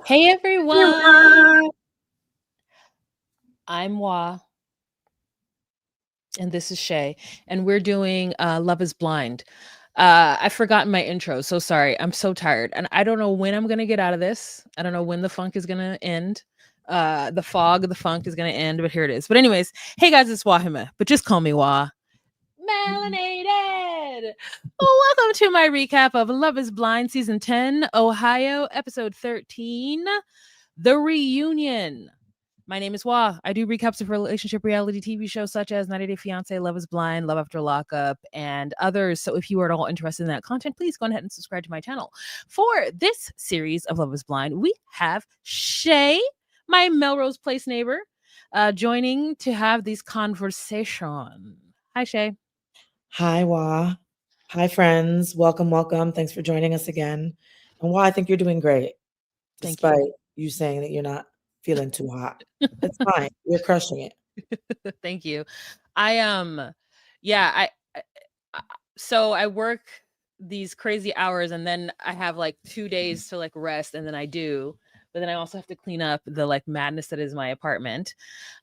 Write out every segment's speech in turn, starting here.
Hey everyone, I'm Wah, and this is Shay, and we're doing Love is Blind. I've forgotten my intro, so sorry. I'm so tired, and I don't know when I'm gonna get out of this. I don't know when the funk is gonna end. The fog of the funk is gonna end, but here it is. But anyways, hey guys, it's Wahima, but just call me Wah. Melanated. Welcome to my recap of Love is Blind Season 10, Ohio, Episode 13, The Reunion. My name is Wah. I do recaps of relationship reality TV shows such as 90 Day Fiancé, Love is Blind, Love After Lockup, and others. So if you are at all interested in that content, please go ahead and subscribe to my channel. For this series of Love is Blind, we have Shay, my Melrose Place neighbor, joining to have these conversation. Hi, Shay. Hi, Wah. Hi, friends. Welcome, welcome. Thanks for joining us again. And Wah, I think you're doing great, Thank despite you. you saying that you're not feeling too hot. It's fine. You're crushing it. Thank you. I yeah, so I work these crazy hours and then I have like 2 days to like rest and then I do. But then I also have to clean up the like madness that is my apartment.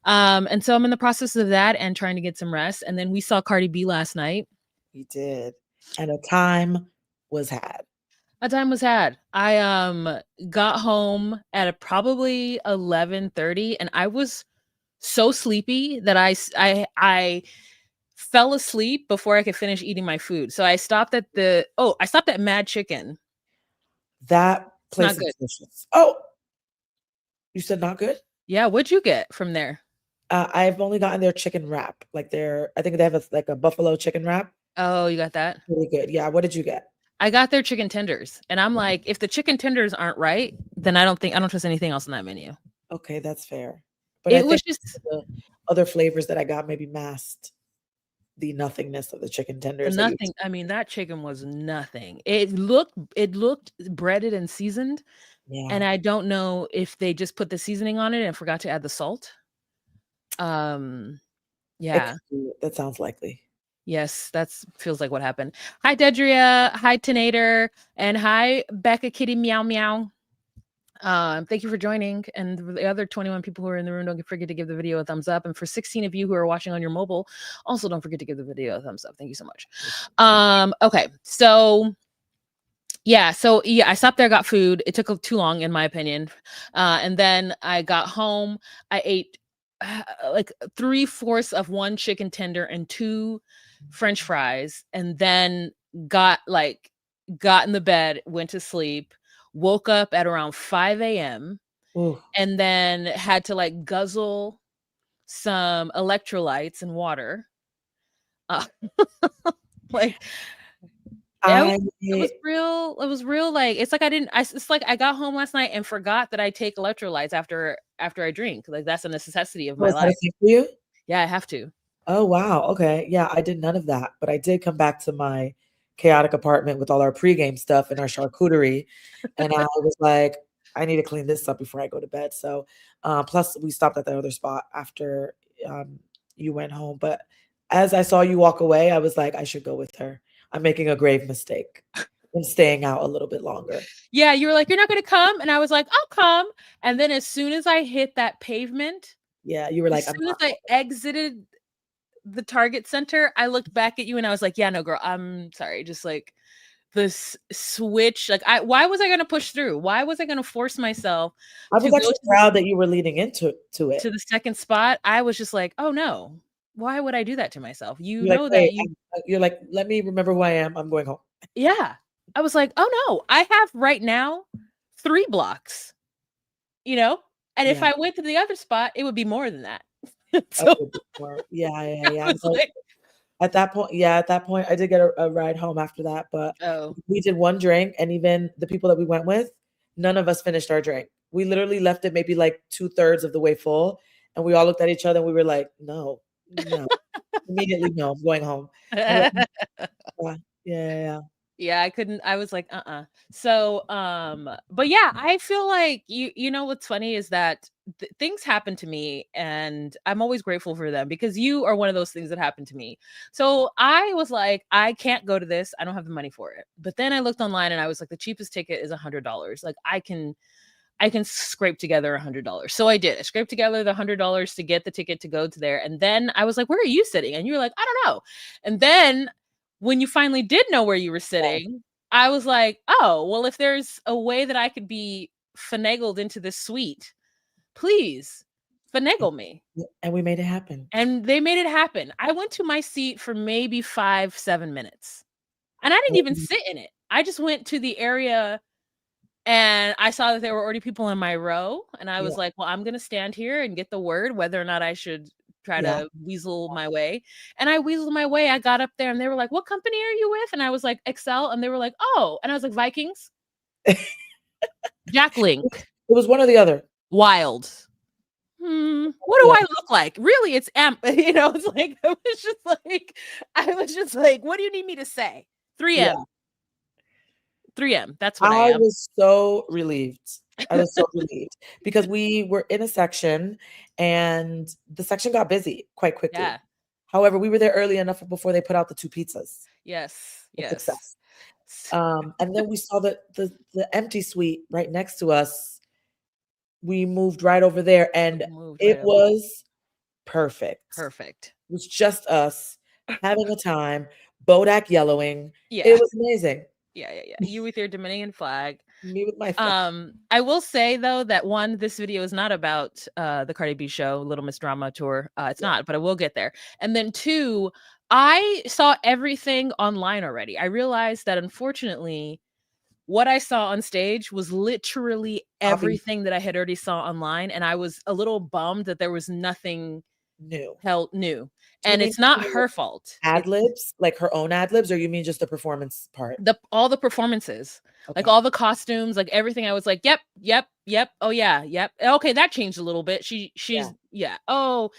And so I'm in the process of that and trying to get some rest. And then we saw Cardi B last night. You did. And a time was had. A time was had. I got home at probably 11:30 and I was so sleepy that I fell asleep before I could finish eating my food. So I stopped at I stopped at Mad Chicken. That It's not place good. is delicious. Oh, you said not good? Yeah, what'd you get from there? I've only gotten their chicken wrap. I think they have a buffalo chicken wrap. Oh, you got that? Really good. Yeah. What did you get? I got their chicken tenders. And I'm like, if the chicken tenders aren't right, then I don't trust anything else on that menu. Okay, that's fair. But I It was think just the other flavors that I got maybe masked the nothingness of the chicken the tenders that you. nothing. I mean, that chicken was nothing. It looked breaded and seasoned. And Yeah. I don't know if they just put the seasoning on it and forgot to add the salt. Um, yeah. That sounds likely. Yes, that's feels like what happened. Hi, Dedria. Hi, Tanator. And hi, Becca Kitty Meow Meow. Thank you for joining. And the other 21 people who are in the room, don't forget to give the video a thumbs up. And for 16 of you who are watching on your mobile, also don't forget to give the video a thumbs up. Thank you so much. Okay. So I stopped there, got food. It took too long, in my opinion. And then I got home. I ate like 3/4 of one chicken tender and 2 French fries, and then got in the bed, went to sleep, woke up at around 5 a.m. Ooh. and then had to like guzzle some electrolytes and water. Uh, like I it was real, like, it's like it's like I got home last night and forgot that I take electrolytes after I drink, like, that's a necessity of my was that a life. thing for you? Yeah, I have to. Oh, wow, okay. Yeah, I did none of that, but I did come back to my chaotic apartment with all our pregame stuff and our charcuterie, and I was like, "I need to clean this up before I go to bed," so, plus we stopped at the other spot after, you went home, but as I saw you walk away, I was like, "I should go with her. I'm making a grave mistake. I'm staying out a little bit longer." Yeah, you were like, "You're not gonna come?" And I was like, "I'll come." And then as soon as I hit that pavement, Yeah, you were as like, "I'm soon as not I going." exited the Target center, I looked back at you and I was like, "Yeah, no, girl, I'm sorry." Just like this switch, like why was I gonna push through? Why was I gonna force myself I to was go actually proud that you were leading into it. to the second spot? I was just like, "Oh no. Why would I do that to myself?" You You're like, know that "Wait," you you're like, "Let me remember who I am. I'm going home." Yeah. I was like, "Oh no, I have right now 3 blocks." You know? And if Yeah. I went to the other spot, it would be more than that. Oh, So before. Yeah, yeah, I yeah. was No, like, at that point, I did get a ride home after that, but "Oh, we did one drink, and even the people that we went with, none of us finished our drink. We literally left it maybe like 2/3 of the way full, and we all looked at each other and we were like, "No, no." Immediately, "No, I'm going home." I was like, "Yeah, yeah, yeah, yeah." yeah, I couldn't." I was like, "Uh-uh." So, but yeah, I feel like you know what's funny is that things happen to me and I'm always grateful for them because you are one of those things that happened to me. So I was like, I can't go to this. I don't have the money for it. But then I looked online and I was like, the cheapest ticket is $100. Like I can scrape together $100. So I did. I scraped together the $100 to get the ticket to go to there. And then I was like, where are you sitting? And you were like, I don't know. And then when you finally did know where you were sitting, I was like, oh, well, if there's a way that I could be finagled into this suite, please finagle me. And we made it happen. And they made it happen. I went to my seat for maybe 5-7 minutes. And I didn't even sit in it. I just went to the area and I saw that there were already people in my row. And I was like, well, I'm going to stand here and get the word whether or not I should try to weasel my way. And I weaseled my way. I got up there and they were like, what company are you with? And I was like, Excel. And they were like, oh. And I was like, Vikings. Jack Link. It was one or the other. Wild. What do I look like? Really, it's you know, it's like I was just like, what do you need me to say? 3M. 3M. That's what I am. I was so relieved. I was so relieved because we were in a section and the section got busy quite quickly. Yeah. However, we were there early enough before they put out the 2 pizzas. Yes. Success. And then we saw the empty suite right next to us. We moved right over there and it was perfect. Perfect. It was just us having a time, Bodak yellowing. Yeah. It was amazing. Yeah. You with your Dominican flag. Me with my flag. I will say though that one, this video is not about the Cardi B show, Little Miss Drama tour. It's not, but I will get there. And then 2, I saw everything online already. I realized that unfortunately, what I saw on stage was literally everything that I had already saw online. And I was a little bummed that there was nothing new. And it's not her fault. Ad-libs, like her own ad-libs, or you mean just the performance part? All the performances, like all the costumes, like everything. I was like, yep. Oh yeah, yep. Okay, that changed a little bit. She's yeah. Oh,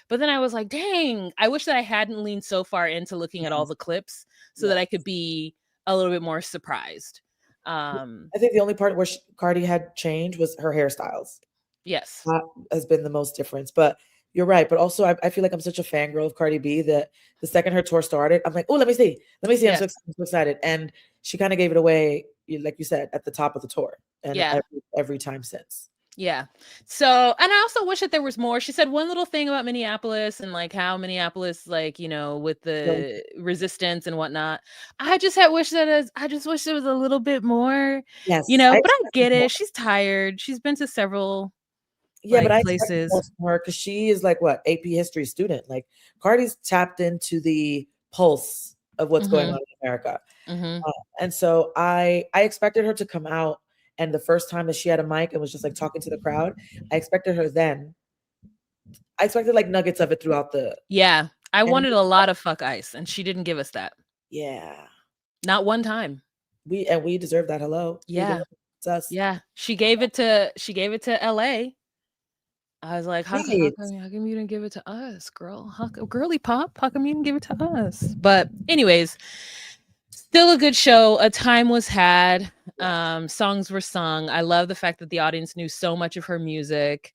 but then I was like, dang, I wish that I hadn't leaned so far into looking at all the clips so that I could be a little bit more surprised. I think the only part where Cardi had changed was her hairstyles. Yes, that has been the most difference. But you're right. But also, I feel like I'm such a fangirl of Cardi B that the second her tour started, I'm like, oh, let me see. Yes. I'm so excited. And she kind of gave it away, like you said, at the top of the tour, and every time since. Yeah. So, and I also wish that there was more. She said one little thing about Minneapolis and like how Minneapolis, like, you know, with the resistance and whatnot. I just wish there was a little bit more. Yes. You know, but I get it. She's tired. She's been to several but I places more because she is like what AP history student. Like Cardi's tapped into the pulse of what's going on in America. And so I expected her to come out. And the first time that she had a mic and was just like talking to the crowd, I expected her then. I expected like nuggets of it throughout the. Yeah. I wanted a lot of fuck ice and she didn't give us that. Yeah. Not one time. We deserve that. Hello. Yeah. It's us. Yeah. She gave it to LA. I was like, how come you didn't give it to us, girl? Girly pop, how come you didn't give it to us? But anyways, still a good show. A time was had. Songs were sung. I love the fact that the audience knew so much of her music,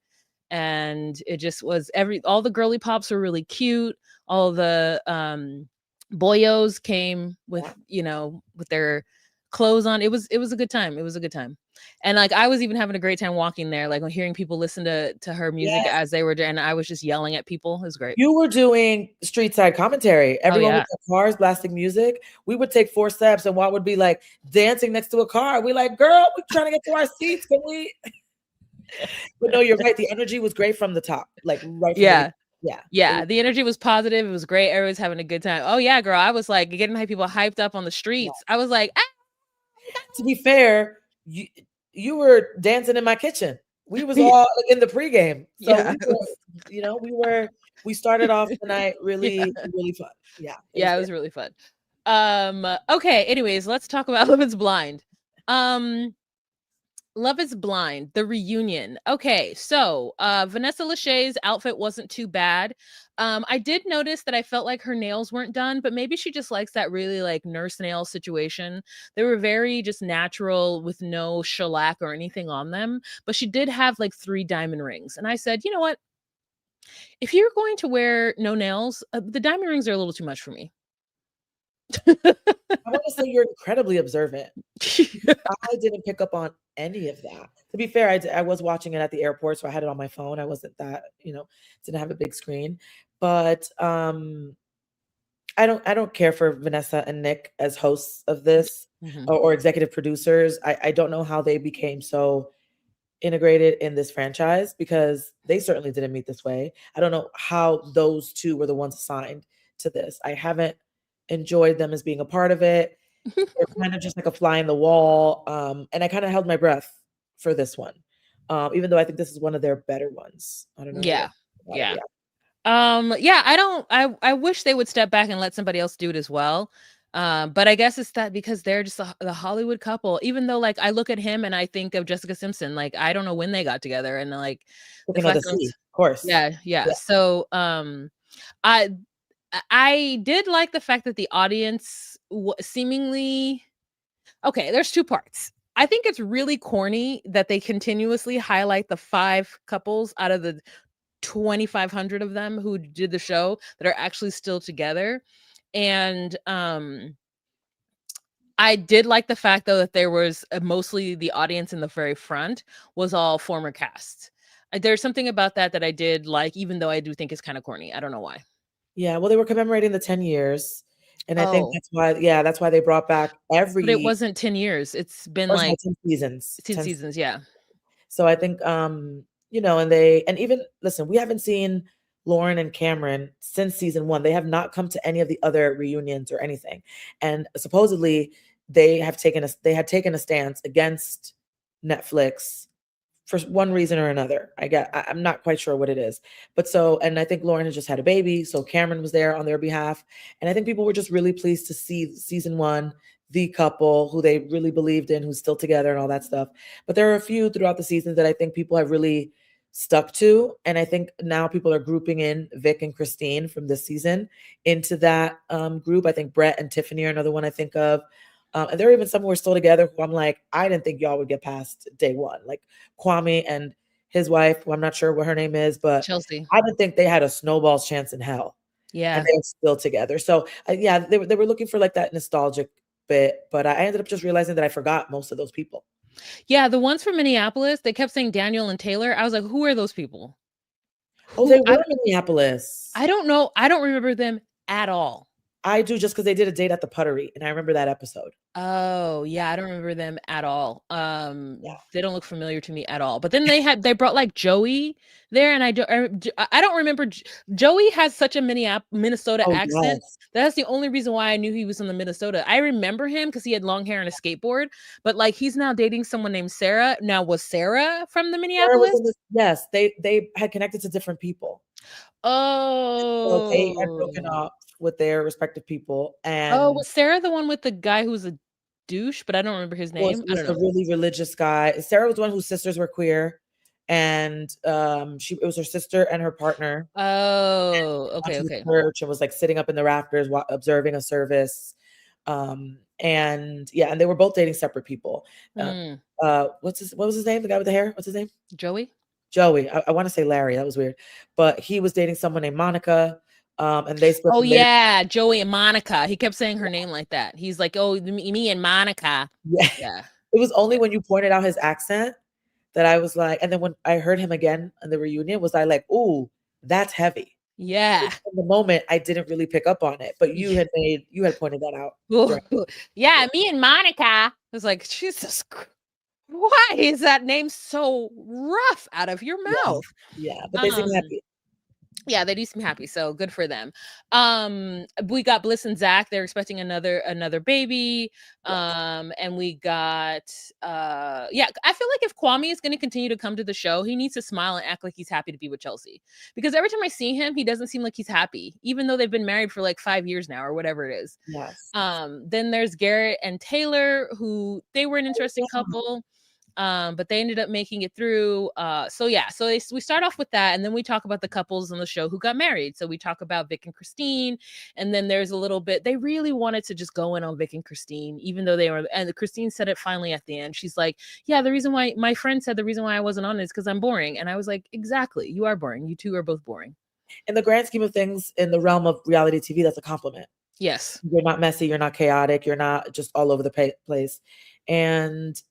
and it just was all the girly pops were really cute. All the boyos came with with their clothes on. It was a good time. It was a good time. And like I was even having a great time walking there, like hearing people listen to her music as they were, and I was just yelling at people. It was great. You were doing street side commentary. Everyone with their cars blasting music. We would take 4 steps and Walt would be like dancing next to a car. We like, girl, we're trying to get to our seats. Can we? But no, you're right. The energy was great from the top. Like right from the energy was positive. It was great. Everyone's having a good time. Oh yeah, girl. I was like getting people hyped up on the streets. I was like, to be fair, you were dancing in my kitchen. We was all in the pregame. So we started off the night really, really fun. Yeah. It was really fun. Okay. Anyways, let's talk about Love is Blind. Love is Blind, the reunion. Okay, so Vanessa Lachey's outfit wasn't too bad. I did notice that I felt like her nails weren't done, but maybe she just likes that really like nurse nail situation. They were very just natural with no shellac or anything on them, but she did have like 3 diamond rings. And I said, you know what? If you're going to wear no nails, the diamond rings are a little too much for me. I want to say you're incredibly observant. I didn't pick up on any of that. To be fair, I was watching it at the airport, so I had it on my phone. I wasn't that, didn't have a big screen. But I don't care for Vanessa and Nick as hosts of this Mhm. or executive producers. I don't know how they became so integrated in this franchise because they certainly didn't meet this way. I don't know how those two were the ones assigned to this. I haven't enjoyed them as being a part of it. They're kind of just like a fly in the wall. And I kind of held my breath for this one. Even though I think this is one of their better ones. I don't know Yeah. about it. Yeah. Yeah. Yeah, I wish they would step back and let somebody else do it as well. But I guess it's that because they're just the Hollywood couple. Even though like I look at him and I think of Jessica Simpson, like I don't know when they got together and like the Speaking of the fact that sea, of course. yeah, yeah. Yeah. So I I did like the fact that the audience seemingly okay, there's two parts. I think it's really corny that they continuously highlight the 5 couples out of the 2,500 of them who did the show that are actually still together. And I did like the fact though that there was mostly the audience in the very front was all former cast. There's something about that that I did like, even though I do think it's kind of corny. I don't know why. Yeah. Well, they were commemorating the 10 years. And I think Oh, that's why they brought back but it every, wasn't 10 years. It's been or sorry, like 10 seasons. 10 seasons. Yeah. So I think, and even listen, we haven't seen Lauren and Cameron since season 1. They have not come to any of the other reunions or anything. And supposedly they had taken a stance against Netflix for one reason or another. I'm not quite sure what it is. But and I think Lauren has just had a baby, so Cameron was there on their behalf. And I think people were just really pleased to see season 1, the couple who they really believed in, who's still together and all that stuff. But there are a few throughout the seasons that I think people have really stuck to. And I think now people are grouping in Vic and Christine from this season into that group. I think Brett and Tiffany are another one I think of. And there are even some who are still together who I'm like, I didn't think y'all would get past day 1. Like Kwame and his wife, who I'm not sure what her name is, but Chelsea. I didn't think they had a snowball's chance in hell. Yeah. And they're still together. So yeah, they were looking for like that nostalgic bit, but I ended up just realizing that I forgot most of those people. Yeah, the ones from Minneapolis, they kept saying Daniel and Taylor. I was like, who are those people? Oh, they were in Minneapolis. I don't know. I don't remember them at all. I do, just because they did a date at the Puttery, and I remember that episode. Oh, yeah, I don't remember them at all. Yeah. They don't look familiar to me at all. But then they brought like Joey there, and I don't remember. Joey has such a Minnesota Oh, accent. yes. That's the only reason why I knew he was in the Minnesota. I remember him because he had long hair and a skateboard. But like he's now dating someone named Sarah. Now, was Sarah from the Sarah was Minneapolis? in this. Yes, they had connected to different people. So they had broken Oh. up with their respective people, Oh, and was Sarah the one with the guy who's a douche? But I don't remember his was name. I was don't the know. really religious guy. Sarah was the one whose sisters were queer, and it was her sister and her partner. Oh, Went okay, to the okay. church and was like sitting up in the rafters observing a service. And yeah, and they were both dating separate people. Mm. What was his name? The guy with the hair? What's his name? Joey? Joey. I want to say Larry. That was weird. But he was dating someone named Monica. And they split Oh from there. yeah, Joey and Monica. He kept saying her name like that. He's like, "Oh, me and Monica." Yeah. Yeah. It was only when you pointed out his accent that I was like, and then when I heard him again in the reunion, was I like, "Ooh, that's heavy." Yeah. In the moment, I didn't really pick up on it, but you had pointed that out. Yeah, me and Monica. I was like, Jesus Christ. Why is that name so rough out of your mouth? Yeah, but they seem happy. Yeah, they do seem happy, so good for them. We got Bliss and Zach. They're expecting another baby. And we got yeah, I feel like if Kwame is going to continue to come to the show, he needs to smile and act like he's happy to be with Chelsea. Because every time I see him, he doesn't seem like he's happy, even though they've been married for like 5 years now or whatever it is. Yes. Then there's Garrett and Taylor, who they were an interesting couple. But they ended up making it through. So yeah, so we start off with that, and then we talk about the couples on the show who got married. So we talk about Vic and Christine, and then there's a little bit. They really wanted to just go in on Vic and Christine, even though they were. And Christine said it finally at the end. She's like, "Yeah, the reason why my friend said the reason why I wasn't on it is because I'm boring." And I was like, "Exactly, you are boring. You two are both boring." In the grand scheme of things, in the realm of reality TV, that's a compliment. Yes. You're not messy, you're not chaotic, you're not just all over the place. And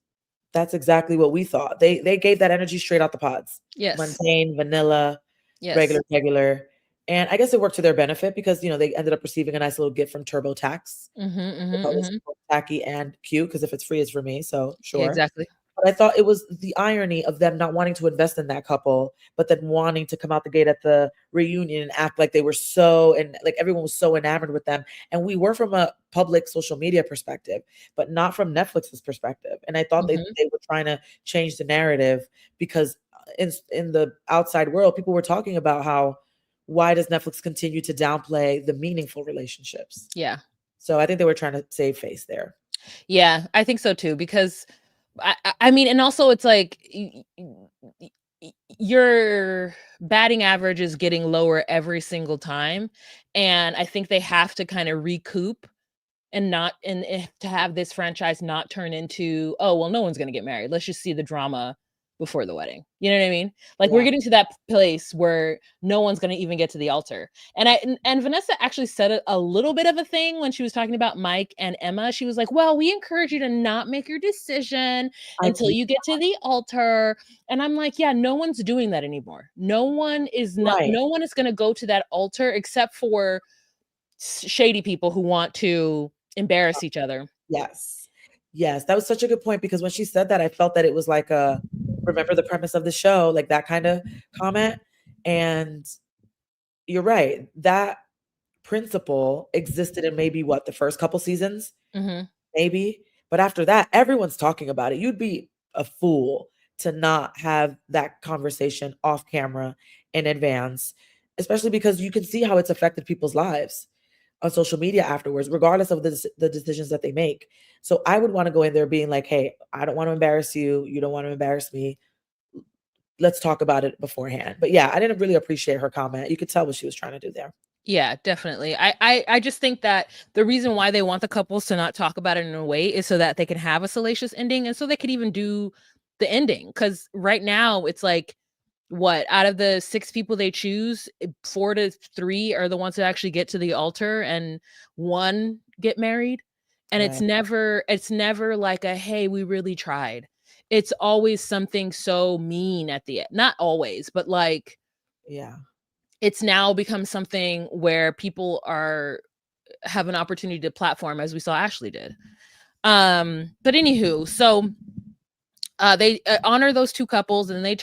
that's exactly what we thought. They gave that energy straight out the pods. Yes. Mundane, vanilla, Yes. regular. And I guess it worked to their benefit because, they ended up receiving a nice little gift from TurboTax. Mm-hmm, I thought mm-hmm, it was mm-hmm. tacky and cute because if it's free, it's for me. So Yeah, sure. exactly. But I thought it was the irony of them not wanting to invest in that couple, but then wanting to come out the gate at the reunion and act like they were and like everyone was so enamored with them. And we were from a public social media perspective, but not from Netflix's perspective. And I thought Mm-hmm. they were trying to change the narrative because in the outside world, people were talking about how why does Netflix continue to downplay the meaningful relationships? Yeah. So I think they were trying to save face there. Yeah, I think so too, because I mean, and also it's like your batting average is getting lower every single time, and I think they have to kind of recoup and not and to have this franchise not turn into, oh well, no one's gonna get married. Let's just see the drama before the wedding. You know what I mean? Like we're Yeah. getting to that place where no one's gonna even get to the altar. And Vanessa actually said a little bit of a thing when she was talking about Mike and Emma. She was like, "Well, we encourage you to not make your decision I until do. you get to the altar." And I'm like, "Yeah, no one's doing that anymore. Right. No one is gonna go to that altar except for shady people who want to embarrass each other." Yes. Yes, that was such a good point because when she said that, I felt that it was like a remember the premise of the show, like that kind of comment. And you're right. That principle existed in maybe what the first couple seasons, Mhm. maybe. But after that, everyone's talking about it. You'd be a fool to not have that conversation off camera in advance, especially because you can see how it's affected people's lives on social media afterwards, regardless of the decisions that they make. So I would want to go in there being like, hey, I don't want to embarrass you. You don't want to embarrass me. Let's talk about it beforehand. But yeah, I didn't really appreciate her comment. You could tell what she was trying to do there. Yeah, definitely. I just think that the reason why they want the couples to not talk about it in a way is so that they can have a salacious ending and so they could even do the ending. Because right now it's like, what, out of the 6 people they choose, 4 to 3 are the ones that actually get to the altar and 1 get married. And Right. it's never like a, hey, we really tried. It's always something so mean at the end. Not always, but like Yeah. it's now become something where people have an opportunity to platform, as we saw Ashley did. But anywho, so they honor those 2 couples, and they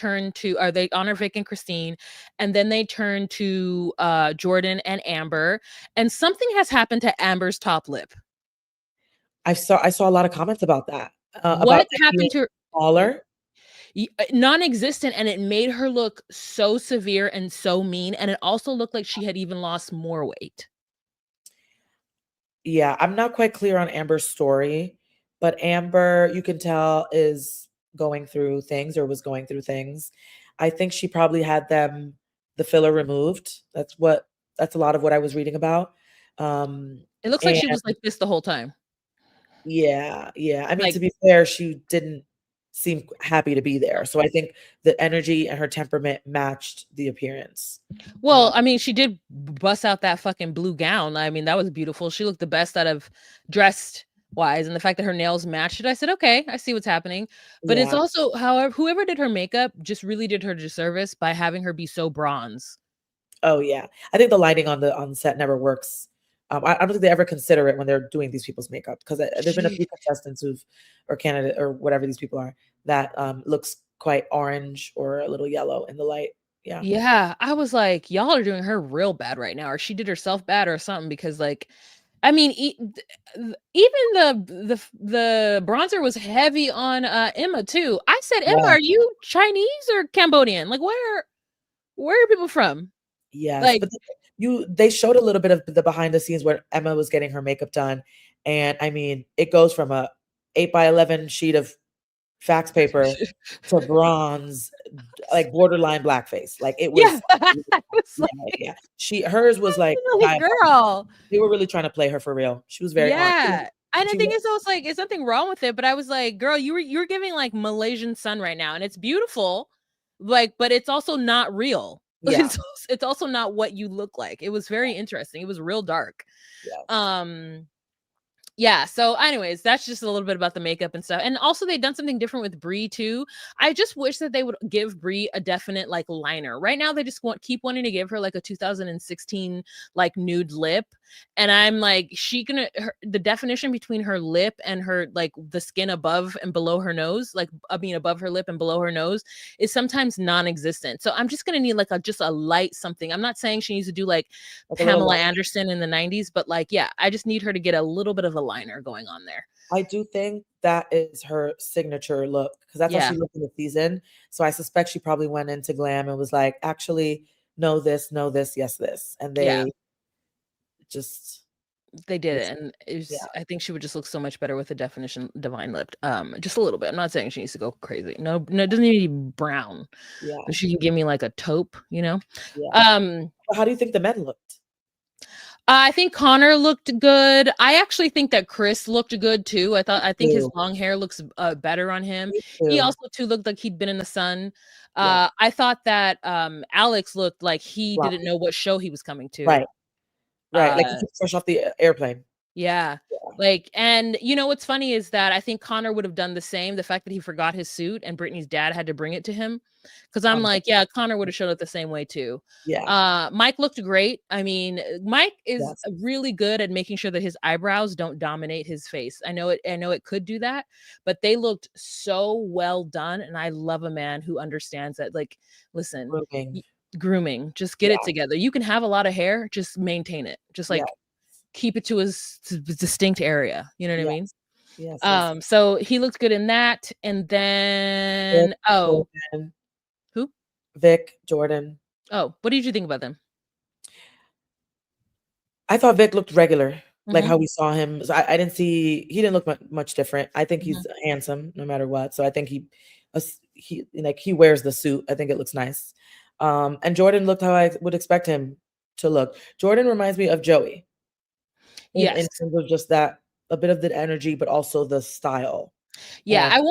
honor Vic and Christine, and then they turn to Jordan and Amber, and something has happened to Amber's top lip. I saw a lot of comments about that. About What it being happened to smaller. non-existent, and it made her look so severe and so mean, and it also looked like she had even lost more weight. Yeah, I'm not quite clear on Amber's story, but Amber, you can tell, is going through things or was going through things. I think she probably had the filler removed. That's a lot of what I was reading about. It looks like And she was like this the whole time. yeah. I mean, Like, to be fair, she didn't seem happy to be there. So I think the energy and her temperament matched the appearance. well, I mean, she did bust out that fucking blue gown. I mean, that was beautiful. She looked the best out of dressed wise, and the fact that her nails matched it, I said, okay, I see what's happening. But it's Yeah. also, however, whoever did her makeup just really did her disservice by having her be so bronze. Oh yeah, I think the lighting on the set never works. I don't think they ever consider it when they're doing these people's makeup because there've been a She, few contestants or candidate or whatever these people are that looks quite orange or a little yellow in the light. Yeah, yeah, I was like, y'all are doing her real bad right now, or she did herself bad or something. Because, like, I mean, even the bronzer was heavy on Emma too. I said, Emma, yeah, are you Chinese or Cambodian? Like, where are people from? yes. Like, But they showed a little bit of the behind the scenes where Emma was getting her makeup done, and I mean, it goes from a 8 by 11 sheet of fax paper to bronze, like borderline blackface. Like it yeah, was, I was yeah, like, yeah. Hers was like diabolical. girl, They were really trying to play her for real. She was very on. yeah. And I She think was, it's also like, it's nothing wrong with it, but I was like, girl, you're giving like Malaysian sun right now, and it's beautiful, like, but it's also not real. Yeah. It's also not what you look like. It was very interesting. It was real dark. Yes. Yeah, so anyways, that's just a little bit about the makeup and stuff. And also they've done something different with Bri too. I just wish that they would give Bri a definite like liner. Right now they just keep wanting to give her like a 2016 like nude lip. And I'm like, the definition between her lip and her like the skin above and below her nose, like above her lip and below her nose is sometimes non-existent. So I'm just gonna need like just a light something. I'm not saying she needs to do like Pamela Anderson in the 90s, but like, yeah, I just need her to get a little bit of a liner going on there. I do think that is her signature look because that's how she looked in the season. So I suspect she probably went into glam and was like, actually, no this, yes this. And they they did it, and it was, I think she would just look so much better with the definition divine lipped. Just a little bit. I'm not saying she needs to go crazy. No, it doesn't need to be brown. Yeah. But she can give me like a taupe, you know? Yeah. How do you think the men looked? I think Connor looked good. I actually think that Chris looked good too. I think his long hair looks better on him. He also too looked like he'd been in the sun. I thought that Alex looked like he didn't know what show he was coming to. Right. Like he was fresh off the airplane. Yeah. Like, and you know what's funny is that I think Connor would have done the same. The fact that he forgot his suit and Brittany's dad had to bring it to him. Because I'm like, yeah, Connor would have showed it the same way too. Yeah. Mike looked great. I mean, Mike is really good at making sure that his eyebrows don't dominate his face. I know it could do that, but they looked so well done. And I love a man who understands that. Like, listen, grooming, just get it together. You can have a lot of hair, just maintain it. Just like keep it to a distinct area. You know what I mean? Yes. So he looked good in that. And then Jordan. Who? Vic, Jordan. Oh, what did you think about them? I thought Vic looked regular, like how we saw him. So he didn't look much different. I think he's handsome no matter what. So I think he wears the suit. I think it looks nice. And Jordan looked how I would expect him to look. Jordan reminds me of Joey. In terms of just that, a bit of the energy, but also the style. Yeah, I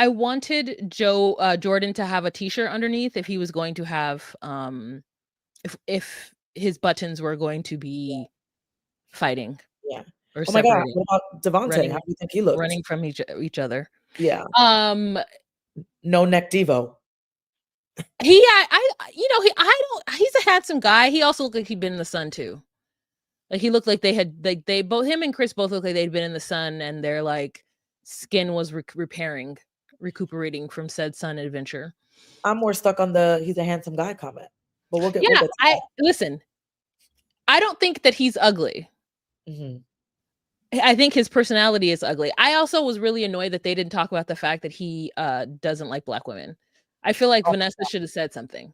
wanted Jordan to have a t-shirt underneath if he was going to have if his buttons were going to be fighting. Yeah. Or oh my God, what about Devonte? How do you think he looked? Running from each other. Yeah. No neck Devo. He's a handsome guy. He also looked like he'd been in the sun too. Like he looked like they both him and Chris both looked like they'd been in the sun and their like skin was recuperating from said sun adventure. I'm more stuck on he's a handsome guy comment. But we'll get listen. I don't think that he's ugly. I think his personality is ugly. I also was really annoyed that they didn't talk about the fact that he doesn't like Black women. I feel like Vanessa should have said something.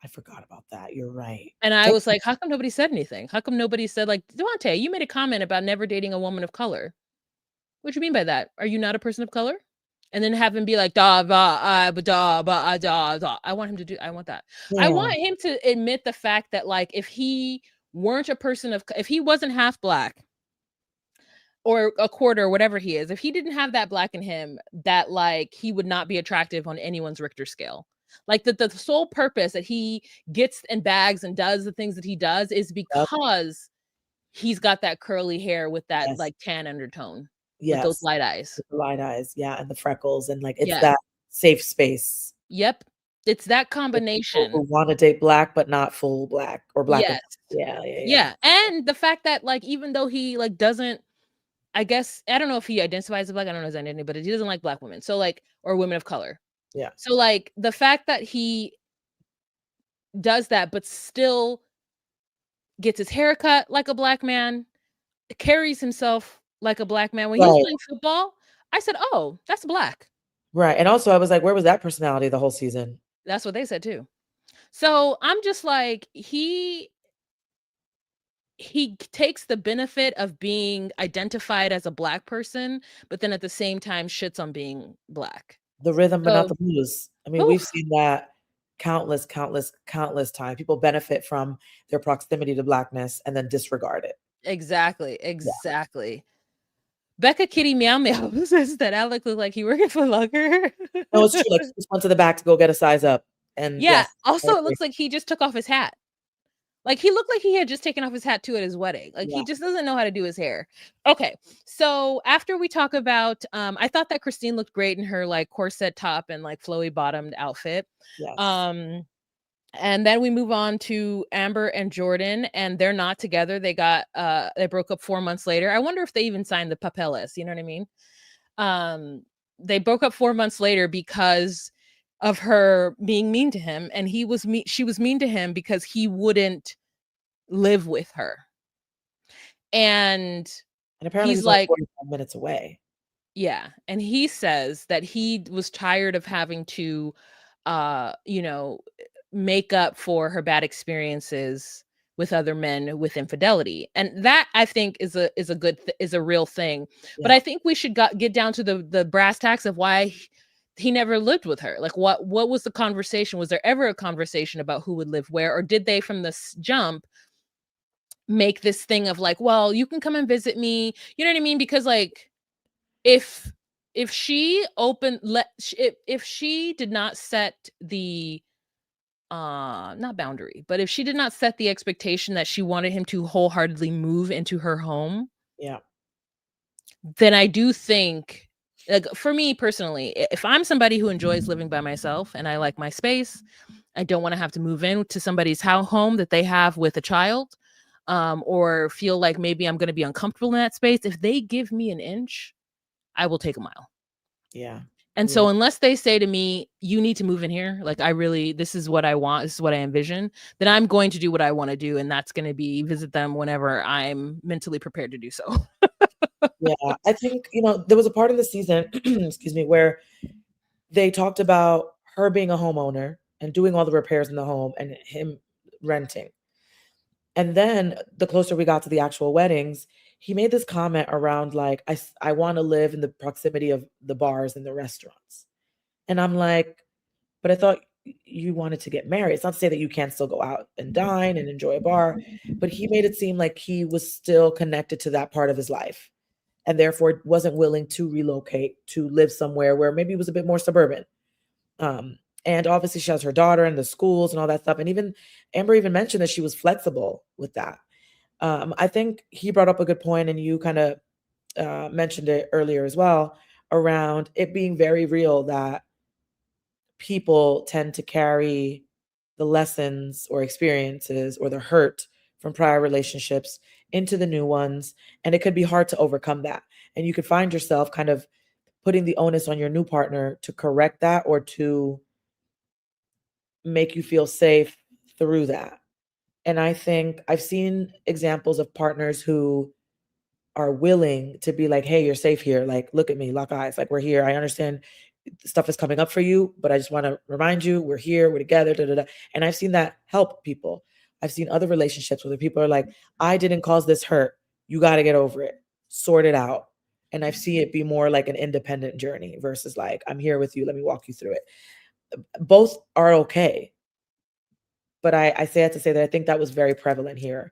I forgot about that. You're right. And I was like, how come nobody said anything? How come nobody said like, Devonte, you made a comment about never dating a woman of color. What do you mean by that? Are you not a person of color? And then have him be like, I want him to do, I want that. Yeah. I want him to admit the fact that like, if he weren't a person of, if he wasn't half Black or a quarter, or whatever he is, if he didn't have that Black in him, that like, he would not be attractive on anyone's Richter scale. Like the sole purpose that he gets and bags and does the things that he does is because he's got that curly hair with that like tan undertone. With those light eyes. With the light eyes, and the freckles and like it's that safe space. Yep. It's that combination. Who want to date Black but not full Black or Black. Yeah. And the fact that like even though he like doesn't, I guess I don't know if he identifies as Black, I don't know his identity, but he doesn't like Black women. So like or women of color. Yeah. So like the fact that he does that, but still gets his hair cut like a Black man, carries himself like a Black man. When he was playing football, I said, oh, that's Black. Right. And also I was like, where was that personality the whole season? That's what they said too. So I'm just like, he takes the benefit of being identified as a Black person, but then at the same time shits on being Black. The rhythm, but not the blues. I mean, we've seen that countless times. People benefit from their proximity to Blackness and then disregard it. Exactly. Yeah. Becca Kitty Meow Meow says that Alec looked like he working for Lucker. No, it's true. Like, he just went to the back to go get a size up. And Yeah. yes, I Also, it agree. looks like he just took off his hat. Like, he looked like he had just taken off his hat too at his wedding. Like, Yeah. he just doesn't know how to do his hair. Okay. So after we talk about, I thought that Christine looked great in her like corset top and like flowy bottomed outfit. Yes. Um, and then we move on to Amber and Jordan, and they're not together. They broke up 4 months later. I wonder if they even signed the papeles. You know what I mean? They broke up 4 months later because of her being mean to him, and she was mean to him because he wouldn't live with her. And And apparently he's he's only like, 45 minutes away. yeah, and he says that he was tired of having to you know, make up for her bad experiences with other men with infidelity. And that, I think, is a real thing. But Yeah. I think we should get down to the brass tacks of why he never lived with her. Like, what was the conversation? Was there ever a conversation about who would live where, or did they from the jump make this thing of like, well, you can come and visit me, you know what I mean? Because like, if she opened let if she did not set the not boundary, but if she did not set the expectation that she wanted him to wholeheartedly move into her home, Yeah. then I do think, like, for me personally, if I'm somebody who enjoys living by myself and I like my space, I don't want to have to move into somebody's home that they have with a child, or feel like maybe I'm going to be uncomfortable in that space. If they give me an inch, I will take a mile. Yeah. And Yeah. so unless they say to me, you need to move in here, like, this is what I want, this is what I envision, then I'm going to do what I want to do. And that's going to be visit them whenever I'm mentally prepared to do so. Yeah. I think, there was a part of the season, excuse me, where they talked about her being a homeowner and doing all the repairs in the home and him renting. And then the closer we got to the actual weddings, he made this comment around like, I want to live in the proximity of the bars and the restaurants. And I'm like, but I thought you wanted to get married. It's not to say that you can't still go out and dine and enjoy a bar, but he made it seem like he was still connected to that part of his life and therefore wasn't willing to relocate to live somewhere where maybe it was a bit more suburban. Um, and obviously she has her daughter and the schools and all that stuff. And even Amber even mentioned that she was flexible with that. I think he brought up a good point, and you kind of mentioned it earlier as well, around it being very real that people tend to carry the lessons or experiences or the hurt from prior relationships into the new ones. And it could be hard to overcome that. And you could find yourself kind of putting the onus on your new partner to correct that or to make you feel safe through that. And I think I've seen examples of partners who are willing to be like, hey, you're safe here. Like, look at me, lock eyes. Like, we're here. I understand stuff is coming up for you, but I just want to remind you, we're here, we're together. Da, da, da. And I've seen that help people. I've seen other relationships where people are like, I didn't cause this hurt. You got to get over it, sort it out. And I've seen it be more like an independent journey versus like, I'm here with you. Let me walk you through it. Both are okay. But I say that to say that I think that was very prevalent here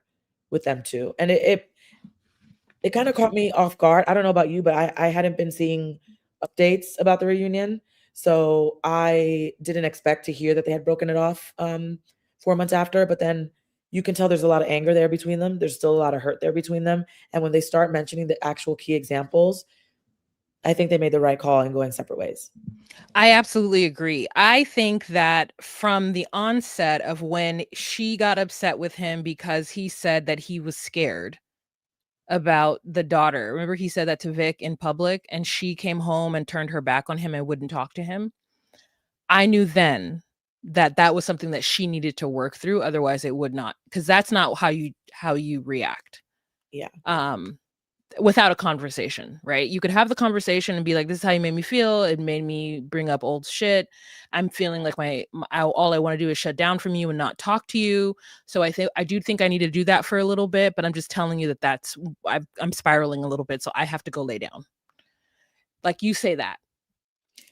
with them too. And it kind of caught me off guard. I don't know about you, but I hadn't been seeing updates about the reunion. So I didn't expect to hear that they had broken it off 4 months after. But then you can tell there's a lot of anger there between them. There's still a lot of hurt there between them. And when they start mentioning the actual key examples, I think they made the right call in going separate ways. I absolutely agree. I think that from the onset of when she got upset with him because he said that he was scared about the daughter. Remember, he said that to Vic in public, and she came home and turned her back on him and wouldn't talk to him. I knew then that that was something that she needed to work through. Otherwise, it would not, because that's not how you react. Yeah. Without a conversation, right? You could have the conversation and be like, this is how you made me feel. It made me bring up old shit. I'm feeling like all I want to do is shut down from you and not talk to you. So I do think I need to do that for a little bit, but I'm just telling you that I'm spiraling a little bit. So I have to go lay down. Like, you say that.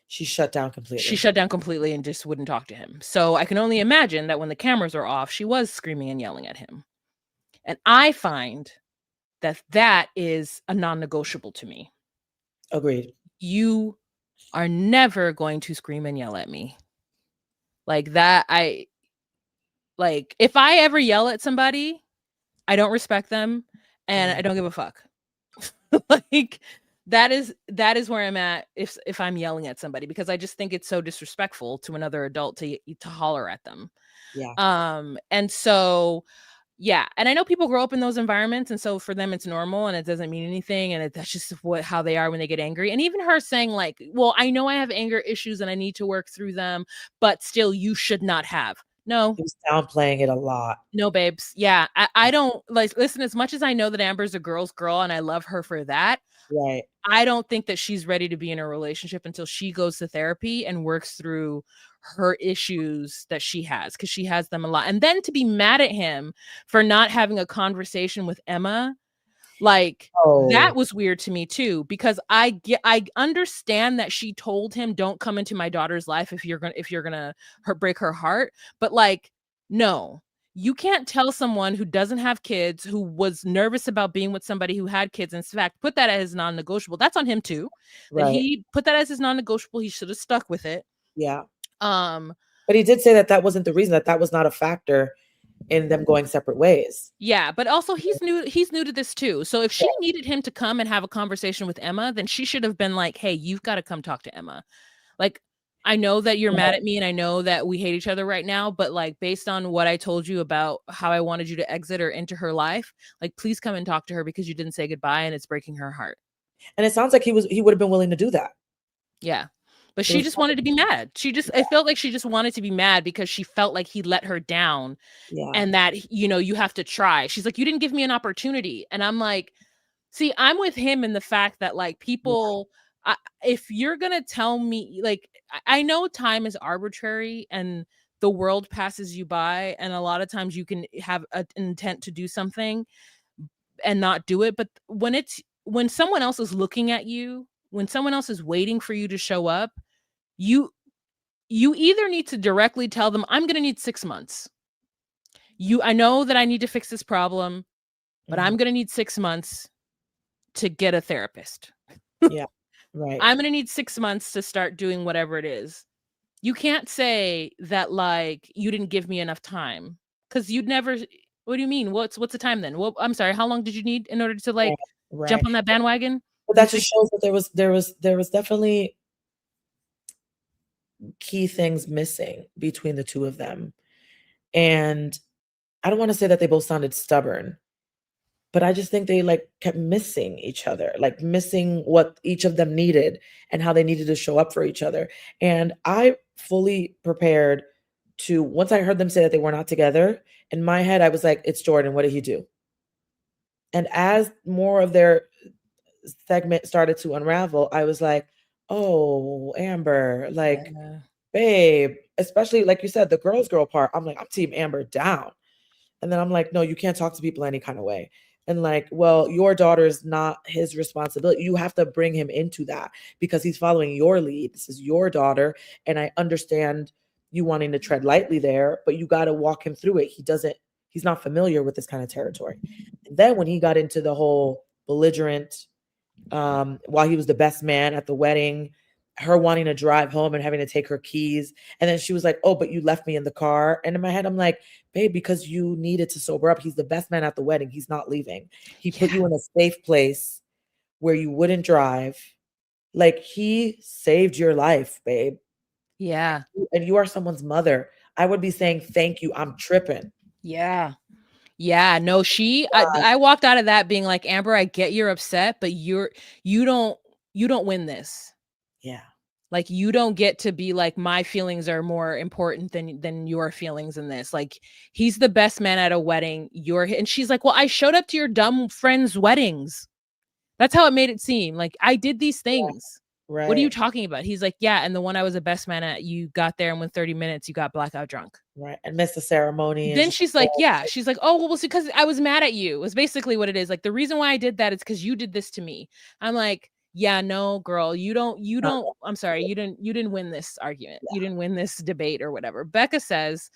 She shut down completely. She shut down completely and just wouldn't talk to him. So I can only imagine that when the cameras are off, she was screaming and yelling at him. And I find that is a non-negotiable to me. Agreed. You are never going to scream and yell at me. Like that, like if I ever yell at somebody, I don't respect them and I don't give a fuck. Like that is where I'm at if I'm yelling at somebody, because I just think it's so disrespectful to another adult to holler at them. Yeah. And so yeah, and I know people grow up in those environments, and so for them it's normal and it doesn't mean anything, and that's just how they are when they get angry. And even her saying like, "Well, I know I have anger issues and I need to work through them, but still you should not have." No. He was downplaying it a lot. No, babes. Yeah, I don't like listen, as much as I know that Amber's a girl's girl and I love her for that, Right. I don't think that she's ready to be in a relationship until she goes to therapy and works through her issues that she has, because she has them a lot. And then to be mad at him for not having a conversation with Emma, like that Oh, was weird to me too, because I understand that she told him, "Don't come into my daughter's life if you're gonna break her heart," but like, no. You can't tell someone who doesn't have kids, who was nervous about being with somebody who had kids, in fact, put that as non-negotiable. That's on him too. That right. he put that as his non-negotiable. He should have stuck with it. Yeah. Um, But he did say that that wasn't the reason, that that was not a factor in them going separate ways. yeah, but also he's new to this too. So if Yeah. she needed him to come and have a conversation with Emma, then she should have been like, "Hey, you've got to come talk to Emma." Like, I know that you're mad Right. at me and I know that we hate each other right now, but like based on what I told you about how I wanted you to exit or enter her life, like please come and talk to her, because you didn't say goodbye and it's breaking her heart. And it sounds like he would have been willing to do that. Yeah. But It she was just wanted to be mad. I felt like she just wanted to be mad because she felt like he let her down, yeah. and that, you have to try. She's like, "You didn't give me an opportunity." And I'm like, see, I'm with him in the fact that like Yeah. people, if you're gonna tell me, like, I know time is arbitrary and the world passes you by, and a lot of times you can have an intent to do something and not do it. But when someone else is looking at you, when someone else is waiting for you to show up, you you either need to directly tell them, "I'm gonna need 6 months. I know that I need to fix this problem, but Mhm. I'm gonna need 6 months to get a therapist. Yeah. Right. I'm gonna need 6 months to start doing whatever it is." You can't say that like you didn't give me enough time, because you'd never. What do you mean? What's the time then? Well, I'm sorry. How long did you need in order to Right. like jump Right. on that bandwagon But in that just 6? shows that there was definitely key things missing between the two of them. And I don't want to say that they both sounded stubborn, but I just think they like kept missing each other, like missing what each of them needed and how they needed to show up for each other. And I fully prepared to, once I heard them say that they were not together, in my head, I was like, it's Jordan. What did he do? And as more of their segment started to unravel, I was like, oh, Amber, like, Yeah. babe, especially like you said, the girl's girl part. I'm like, I'm team Amber down. And then I'm like, no, you can't talk to people any kind of way. And like, well, your daughter's not his responsibility. You have to bring him into that because he's following your lead. This is your daughter. And I understand you wanting to tread lightly there, but you got to walk him through it. He's not familiar with this kind of territory. And then when he got into the whole belligerent, while he was the best man at the wedding, her wanting to drive home and having to take her keys. And then she was like, oh, but you left me in the car. And in my head, I'm like, babe, because you needed to sober up. He's the best man at the wedding. He's not leaving. He put Yeah. you in a safe place where you wouldn't drive. Like he saved your life, babe. Yeah. And you are someone's mother. I would be saying, thank you. I'm tripping. Yeah. Yeah, no, God. I walked out of that being like, "Amber, I get you're upset, but you don't you don't win this. Yeah. Like you don't get to be like my feelings are more important than your feelings in this. Like he's the best man at a wedding. And she's like, "Well, I showed up to your dumb friends' weddings." That's how it made it seem. Like I did these Yeah. things. What are you Right. talking about? He's like, "Yeah, and the one I was a best man at, you got there and within 30 minutes you got blackout drunk." Right. And missed the ceremony and Then just she's like, yeah, she's like, "Oh, well, it's because I was mad at you." Was basically what it is. Like the reason why I did that is because you did this to me. I'm like, yeah, no, girl, not I'm sorry, you didn't win this argument. You didn't win this debate or whatever. Becca says,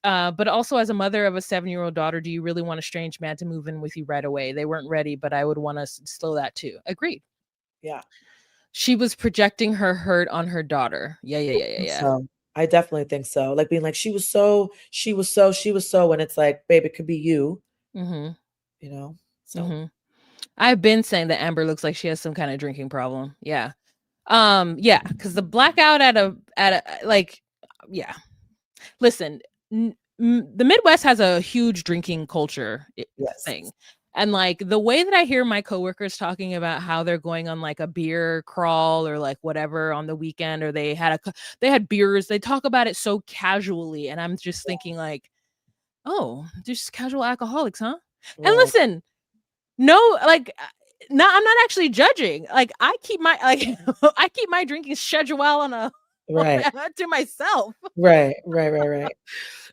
but also as a mother of a 7-year-old daughter, do you really want a strange man to move in with you right away? They weren't ready, but I would want to slow that too. Agreed. yeah. She was projecting her hurt on her daughter. Yeah, yeah, yeah, yeah, yeah. So. I definitely think so. Like being like, she was so, when it's like, babe, it could be you, Mm-hmm. you know? So Mm-hmm. I've been saying that Amber looks like she has some kind of drinking problem. Yeah. Yeah, because the blackout at a like, yeah. Listen, the Midwest has a huge drinking culture yes. thing. And like the way that I hear my coworkers talking about how they're going on like a beer crawl or like whatever on the weekend, or they had beers, they talk about it so casually, and I'm just thinking like, oh, they're just casual alcoholics, huh? And Right. listen, no, like, no, I'm not actually judging. Like, I keep my I keep my drinking schedule on a Right. to myself. Right.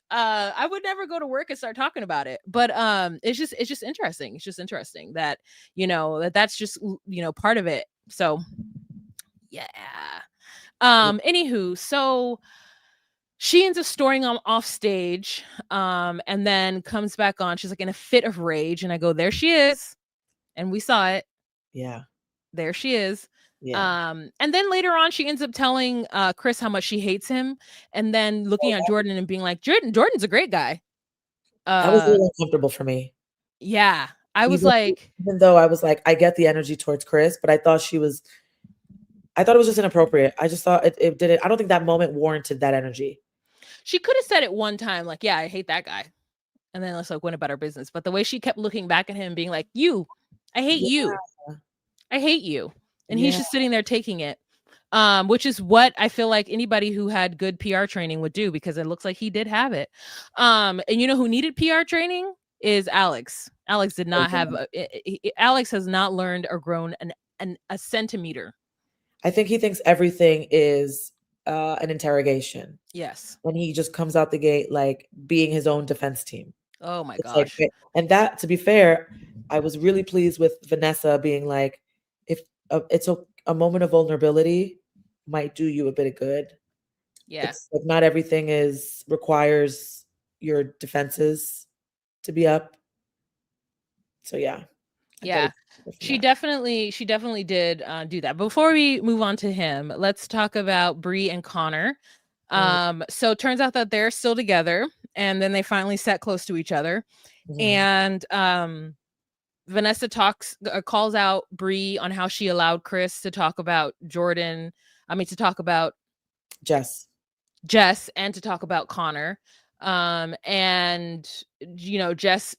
I would never go to work and start talking about it. But it's just interesting. It's just interesting that, that's just part of it. So yeah. Anywho, so she ends up storming off stage, and then comes back on. She's like in a fit of rage, and I go, there she is, and we saw it. Yeah. There she is. Yeah. And then later on, she ends up telling Chris how much she hates him, and then looking at Jordan and being like, Jordan's a great guy. That was Uh, really uncomfortable for me. yeah, I was Even like, even though I was like, I get the energy towards Chris, but I thought it was just inappropriate. I just thought it didn't. I don't think that moment warranted that energy. she could have said it one time, like, yeah, I hate that guy, and then let's like went about her business. But the way she kept looking back at him, being like, I hate Yeah. you, I hate you, and he's Yeah. just sitting there taking it. Which is what I feel like anybody who had good PR training would do, because it looks like he did have it. And you know who needed PR training is Alex. Alex did not have. Alex has not learned or grown a centimeter. I think he thinks everything is an interrogation. Yes. When he just comes out the gate like being his own defense team. Oh my It's like, gosh. and that, to be fair, I was really pleased with Vanessa being like, if it's a moment of vulnerability might do you a bit of good. Yeah. It's like not everything requires your defenses to be up. So yeah, I thought Yeah. She definitely did do that. Before we move on to him, let's talk about Bri and Connor. Mm, So it turns out that they're still together, and then they finally sat close to each other. mhm. And Vanessa calls out Bri on how she allowed Chris to talk about Jordan. I mean, to talk about Jess. Jess and to talk about Connor. And Jess,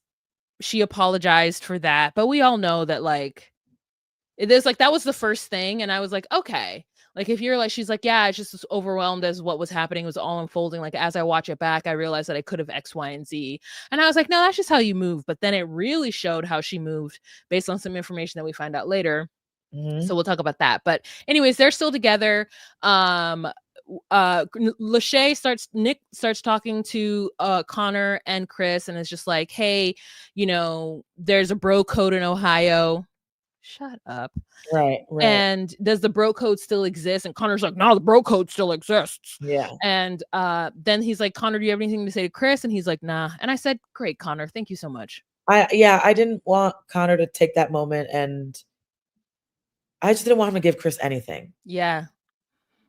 she apologized for that, but we all know that like it is like that was the first thing, and I was like, okay. Like if you're like, she's like, yeah, I just was overwhelmed as what was happening was all unfolding. Like as I watch it back, I realized that I could have X, Y, and Z. And I was like, no, that's just how you move. But then it really showed how she moved based on some information that we find out later. Mhm. So we'll talk about that. But anyways, they're still together. Nick starts talking to Connor and Chris, and it's just like, hey, there's a bro code in Ohio. Shut up. Right. And does the bro code still exist? And Connor's like, no, the bro code still exists. Yeah. And then he's like, Connor, do you have anything to say to Chris? And he's like, nah. And I said, great, Connor, thank you so much. I didn't want Connor to take that moment, and I just didn't want him to give Chris anything. Yeah.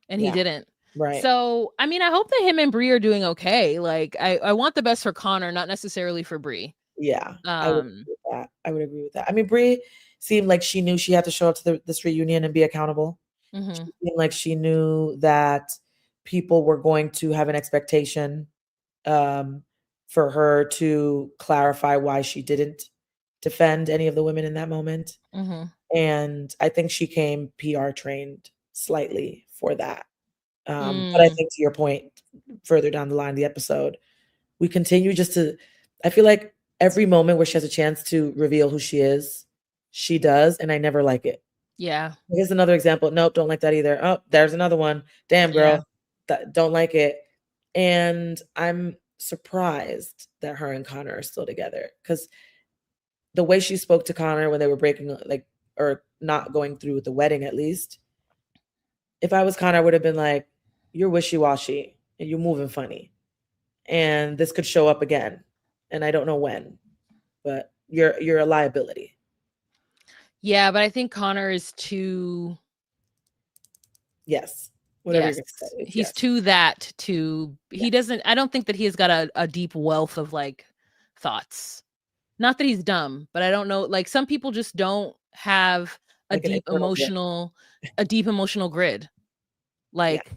And he Yeah. didn't. Right. So I mean, I hope that him and Bri are doing okay. Like I want the best for Connor, not necessarily for Bri. Yeah. I would agree with that. I would agree with that. I mean, Bri seemed like she knew she had to show up to this reunion and be accountable. She Mm-hmm. seemed like she knew that people were going to have an expectation um, for her to clarify why she didn't defend any of the women in that moment. Mm-hmm. And I think she came PR trained slightly for that. But I Mm, think to your point, further down the line of the episode, we continue just to, I feel like every moment where she has a chance to reveal who she is, she does, and I never like it. yeah. Here's another example. Nope, don't like that either. Oh, there's another one. Damn, Yeah. girl, don't like it. And I'm surprised that her and Connor are still together, because the way she spoke to Connor when they were breaking, like, or not going through with the wedding, at least, if I was Connor, I would have been like, you're wishy-washy and you're moving funny. And this could show up again. And I don't know when, but you're a liability. Yeah, but I think Connor is too Yes. Whatever you're Yes. gonna say. He's Yes. too that to Yeah. he doesn't I don't think that he has got a deep wealth of like thoughts. Not that he's dumb, but I don't know, like some people just don't have a Like an deep internal brain. emotional grid. Yeah. Like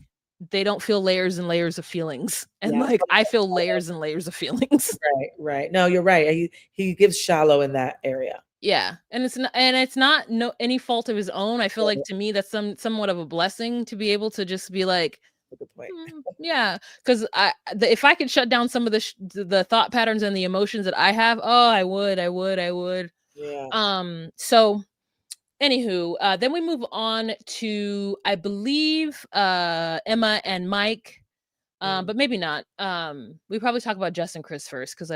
they don't feel layers and layers of feelings. And Yeah. like I feel layers and layers of feelings. Right, right. No, you're right. He gives shallow in that area. Yeah, and it's not no any fault of his own. I feel like Right. to me that's somewhat of a blessing to be able to just be like, Good point. Yeah, because if I could shut down some of the thought patterns and the emotions that I have, oh, I would. Yeah. So anywho, then we move on to I believe Emma and Mike. But maybe not. We probably talk about Jess and Chris first because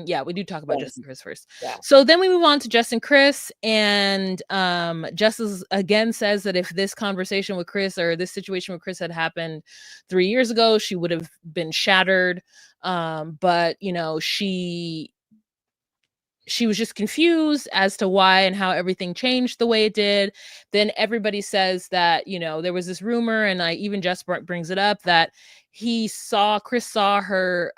yeah, we do talk about Jess Yes. and Chris first. Yeah. So then we move on to Jess and Chris, and Jess again says that if this conversation with Chris or this situation with Chris had happened 3 years ago, she would have been shattered. But you know, she was just confused as to why and how everything changed the way it did. Then everybody says that, you know, there was this rumor, and even Jess brings it up, that Chris saw her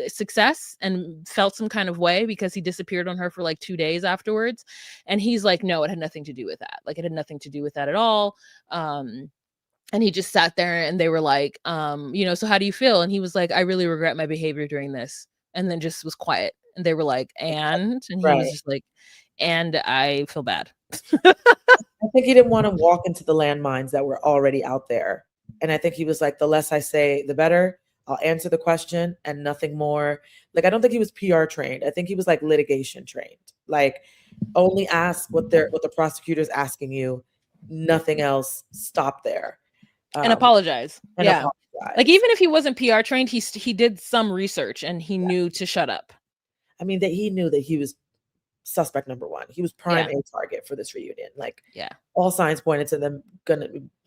success and felt some kind of way because he disappeared on her for like 2 days afterwards. And he's like, no, it had nothing to do with that. Like, it had nothing to do with that at all. And he just sat there, and they were like, you know, so how do you feel? And he was like, I really regret my behavior during this. And then just was quiet. And they were like, and he was Right. just like, and I feel bad. I think he didn't want to walk into the landmines that were already out there. And I think he was like, the less I say, the better. I'll answer the question and nothing more. Like, I don't think he was PR trained. I think he was like litigation trained. Like, only ask what the prosecutor's asking you, nothing else. Stop there. And apologize. And Yeah. apologize. Like, even if he wasn't PR trained, he did some research and he knew to shut up. I mean, that he knew that he was suspect number one. He was prime a target for this reunion. Like, yeah, all signs pointed to them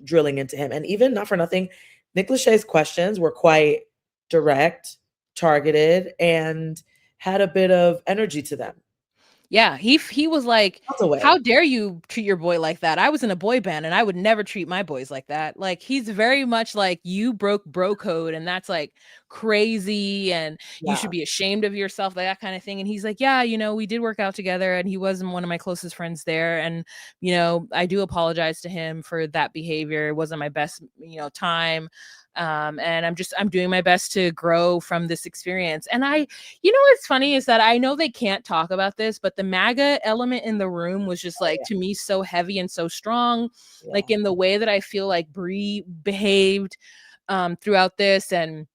drilling into him. And even not for nothing, Nick Lachey's questions were quite direct, targeted, and had a bit of energy to them. Yeah, he was like, how dare you treat your boy like that? I was in a boy band and I would never treat my boys like that. Like, he's very much like, you broke bro code and that's like crazy and you should be ashamed of yourself, like that kind of thing. And he's like, yeah, you know, we did work out together and he wasn't one of my closest friends there. And, you know, I do apologize to him for that behavior. It wasn't my best, you know, time. And I'm doing my best to grow from this experience. And you know, what's funny is that I know they can't talk about this, but the MAGA element in the room was just like, to me, so heavy and so strong, like in the way that I feel like Bri behaved throughout this, and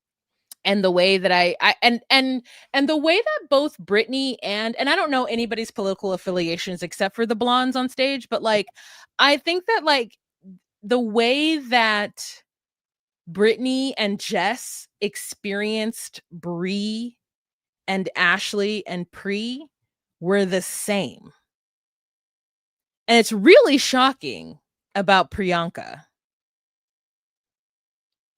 the way that and the way that both Britney and I don't know anybody's political affiliations except for the blondes on stage, but like, I think that like the way that Britney and Jess experienced Bri and Ashley and Pri were the same. And it's really shocking about Priyanka.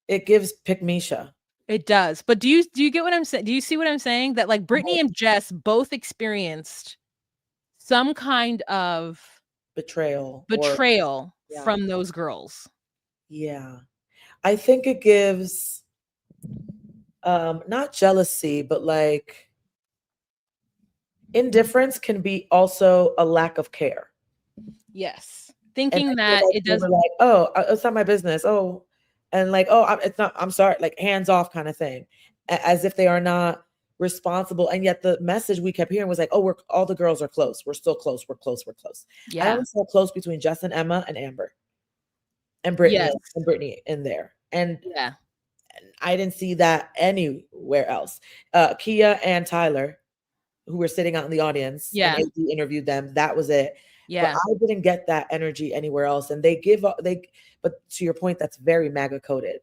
It gives Pick Misha. It does. But do you get what I'm saying? Do you see what I'm saying? That like Britney and Jess both experienced some kind of betrayal from those girls. Yeah. I think it gives not jealousy, but like indifference can be also a lack of care. Yes. Thinking that like it doesn't, like, oh, it's not my business. Oh, and like, oh, it's not, I'm sorry, like hands off kind of thing, as if they are not responsible. And yet the message we kept hearing was like, oh, all the girls are close. We're still close. We're close. We're close. Yeah. I only saw close between Jess and Emma and Amber and Britney in there. And yeah, I didn't see that anywhere else. Kia and Tyler, who were sitting out in the audience, and AD interviewed them. That was it. Yeah. But I didn't get that energy anywhere else. And but to your point, that's very MAGA coded.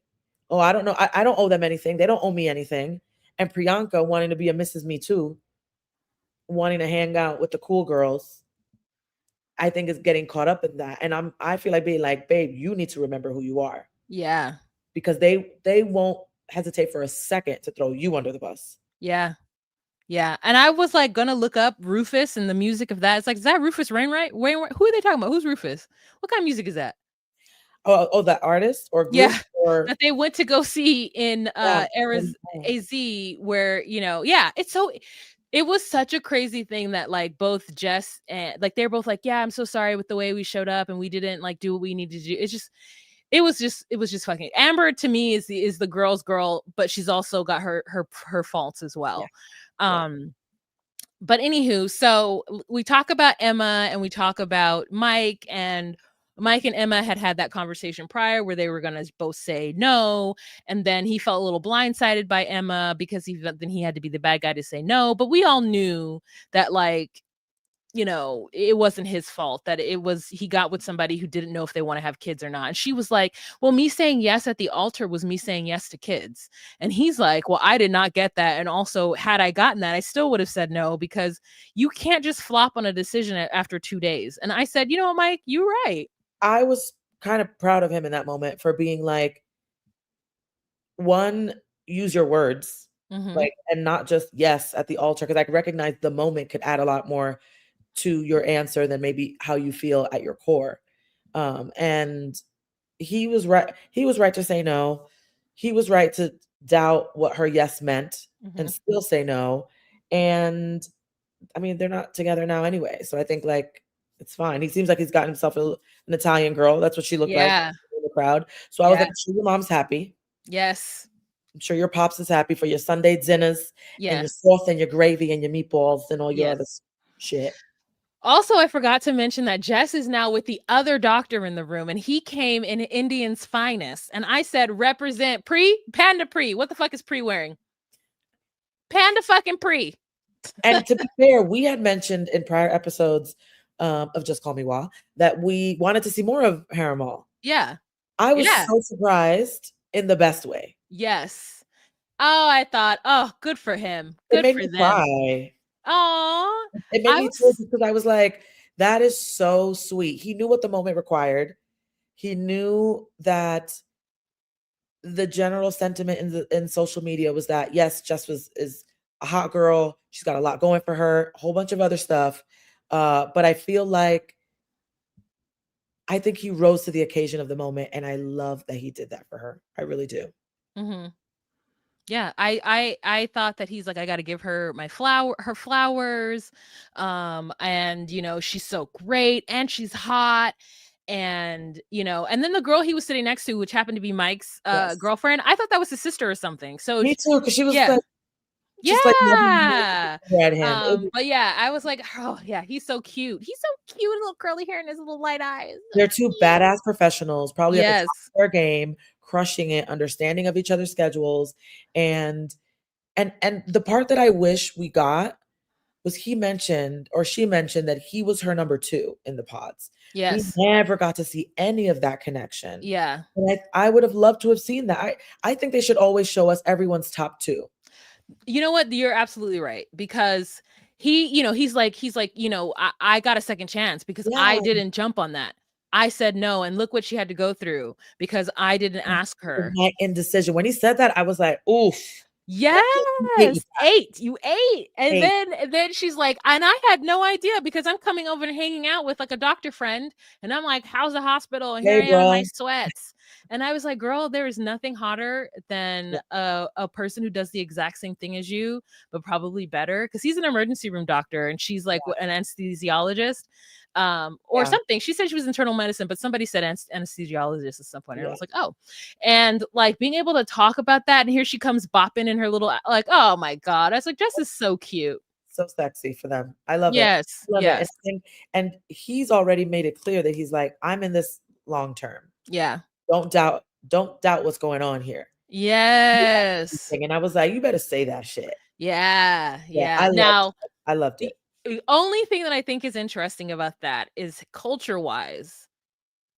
Oh, I don't know. I don't owe them anything. They don't owe me anything. And Priyanka wanting to be a Mrs. Me Too, wanting to hang out with the cool girls, I think is getting caught up in that. And I feel like being like, babe, you need to remember who you are. Yeah. Because they won't hesitate for a second to throw you under the bus. Yeah. Yeah. And I was like gonna look up Rufus and the music of that. It's like, is that Rufus Wainwright? Who are they talking about? Who's Rufus? What kind of music is that? Oh, that artist or group Yeah, or that they went to go see in yeah. AZ, where, yeah, it was such a crazy thing that like both Jess and like they're both like, yeah, I'm so sorry with the way we showed up and we didn't like do what we needed to do. It was just fucking Amber to me is the girl's girl, but she's also got her faults as Yeah. well. Yeah. But anywho, so we talk about Emma and we talk about Mike, and Mike and Emma had that conversation prior where they were going to both say no. And then he felt a little blindsided by Emma because then he had to be the bad guy to say no. But we all knew that, like, it wasn't his fault, that he got with somebody who didn't know if they want to have kids or not. And she was like, well, me saying yes at the altar was me saying yes to kids. And he's like, well, I did not get that. And also, had I gotten that, I still would have said no, because you can't just flop on a decision after 2 days. And I said, you know what, Mike, you're right. I was kind of proud of him in that moment for being like, one, use your words, like, and not just yes at the altar, because I recognize the moment could add a lot more to your answer than maybe how you feel at your core. And he was right. He was right to say no. He was right to doubt what her yes meant and still say no. And I mean, they're not together now anyway. So I think like it's fine. He seems like he's gotten himself an Italian girl. That's what she looked like Yeah. in the crowd. So I was like, I'm sure your mom's happy. Yes. I'm sure your pops is happy for your Sunday dinners and your Yes. sauce and your gravy and your meatballs and all your Yes. other shit. Also, I forgot to mention that Jess is now with the other doctor in the room, and he came in Indian's finest. And I said, represent Panda Pre. What the fuck is Pre wearing? Panda fucking Pre. And to be fair, we had mentioned in prior episodes of Just Call Me Wah that we wanted to see more of Haramal. Yeah. I was so surprised in the best way. Yes. Oh, I thought, oh, good for him. Good It made for me them. cry. Aw. It made me tear because I was like, that is so sweet. He knew what the moment required. He knew that the general sentiment in social media was that yes, Jess is a hot girl. She's got a lot going for her, a whole bunch of other stuff. But I feel like I think he rose to the occasion of the moment, and I love that he did that for her. I really do. Yeah, I thought that he's like, I got to give her her flowers, and she's so great and she's hot, and and then the girl he was sitting next to, which happened to be Mike's girlfriend, I thought that was his sister or something. So me too, because she was yeah. like, just like at him. But yeah, I was like, oh yeah, he's so cute. He's so cute, little curly hair and his little light eyes. So they're two badass professionals, probably at the top yes. of their game, crushing it, understanding of each other's schedules. And the part that I wish we got was she mentioned that he was her number 2 in the pods. Yes. We never got to see any of that connection. Yeah. And I would have loved to have seen that. I think they should always show us everyone's top 2. You know what? You're absolutely right, because he's like, I got a second chance because I didn't jump on that. I said no, and look what she had to go through because I didn't ask her. My indecision. When he said that, I was like, oof. Yes, you ate. And then she's like, and I had no idea because I'm coming over and hanging out with like a doctor friend, and I'm like, how's the hospital? And here I am in my sweats. And I was like, girl, there is nothing hotter than a person who does the exact same thing as you, but probably better, because he's an emergency room doctor and she's like an anesthesiologist. Or something. She said she was internal medicine, but somebody said anesthesiologist at some point. And I was like, oh. And like being able to talk about that, and here she comes bopping in her little, like, oh my God. I was like, Jess is so cute. So sexy for them. I love it. Yes. Love it. And he's already made it clear that he's like, I'm in this long term. Yeah. Don't doubt what's going on here. Yes. And I was like, you better say that shit. Yeah. I loved it. The only thing that I think is interesting about that is culture-wise,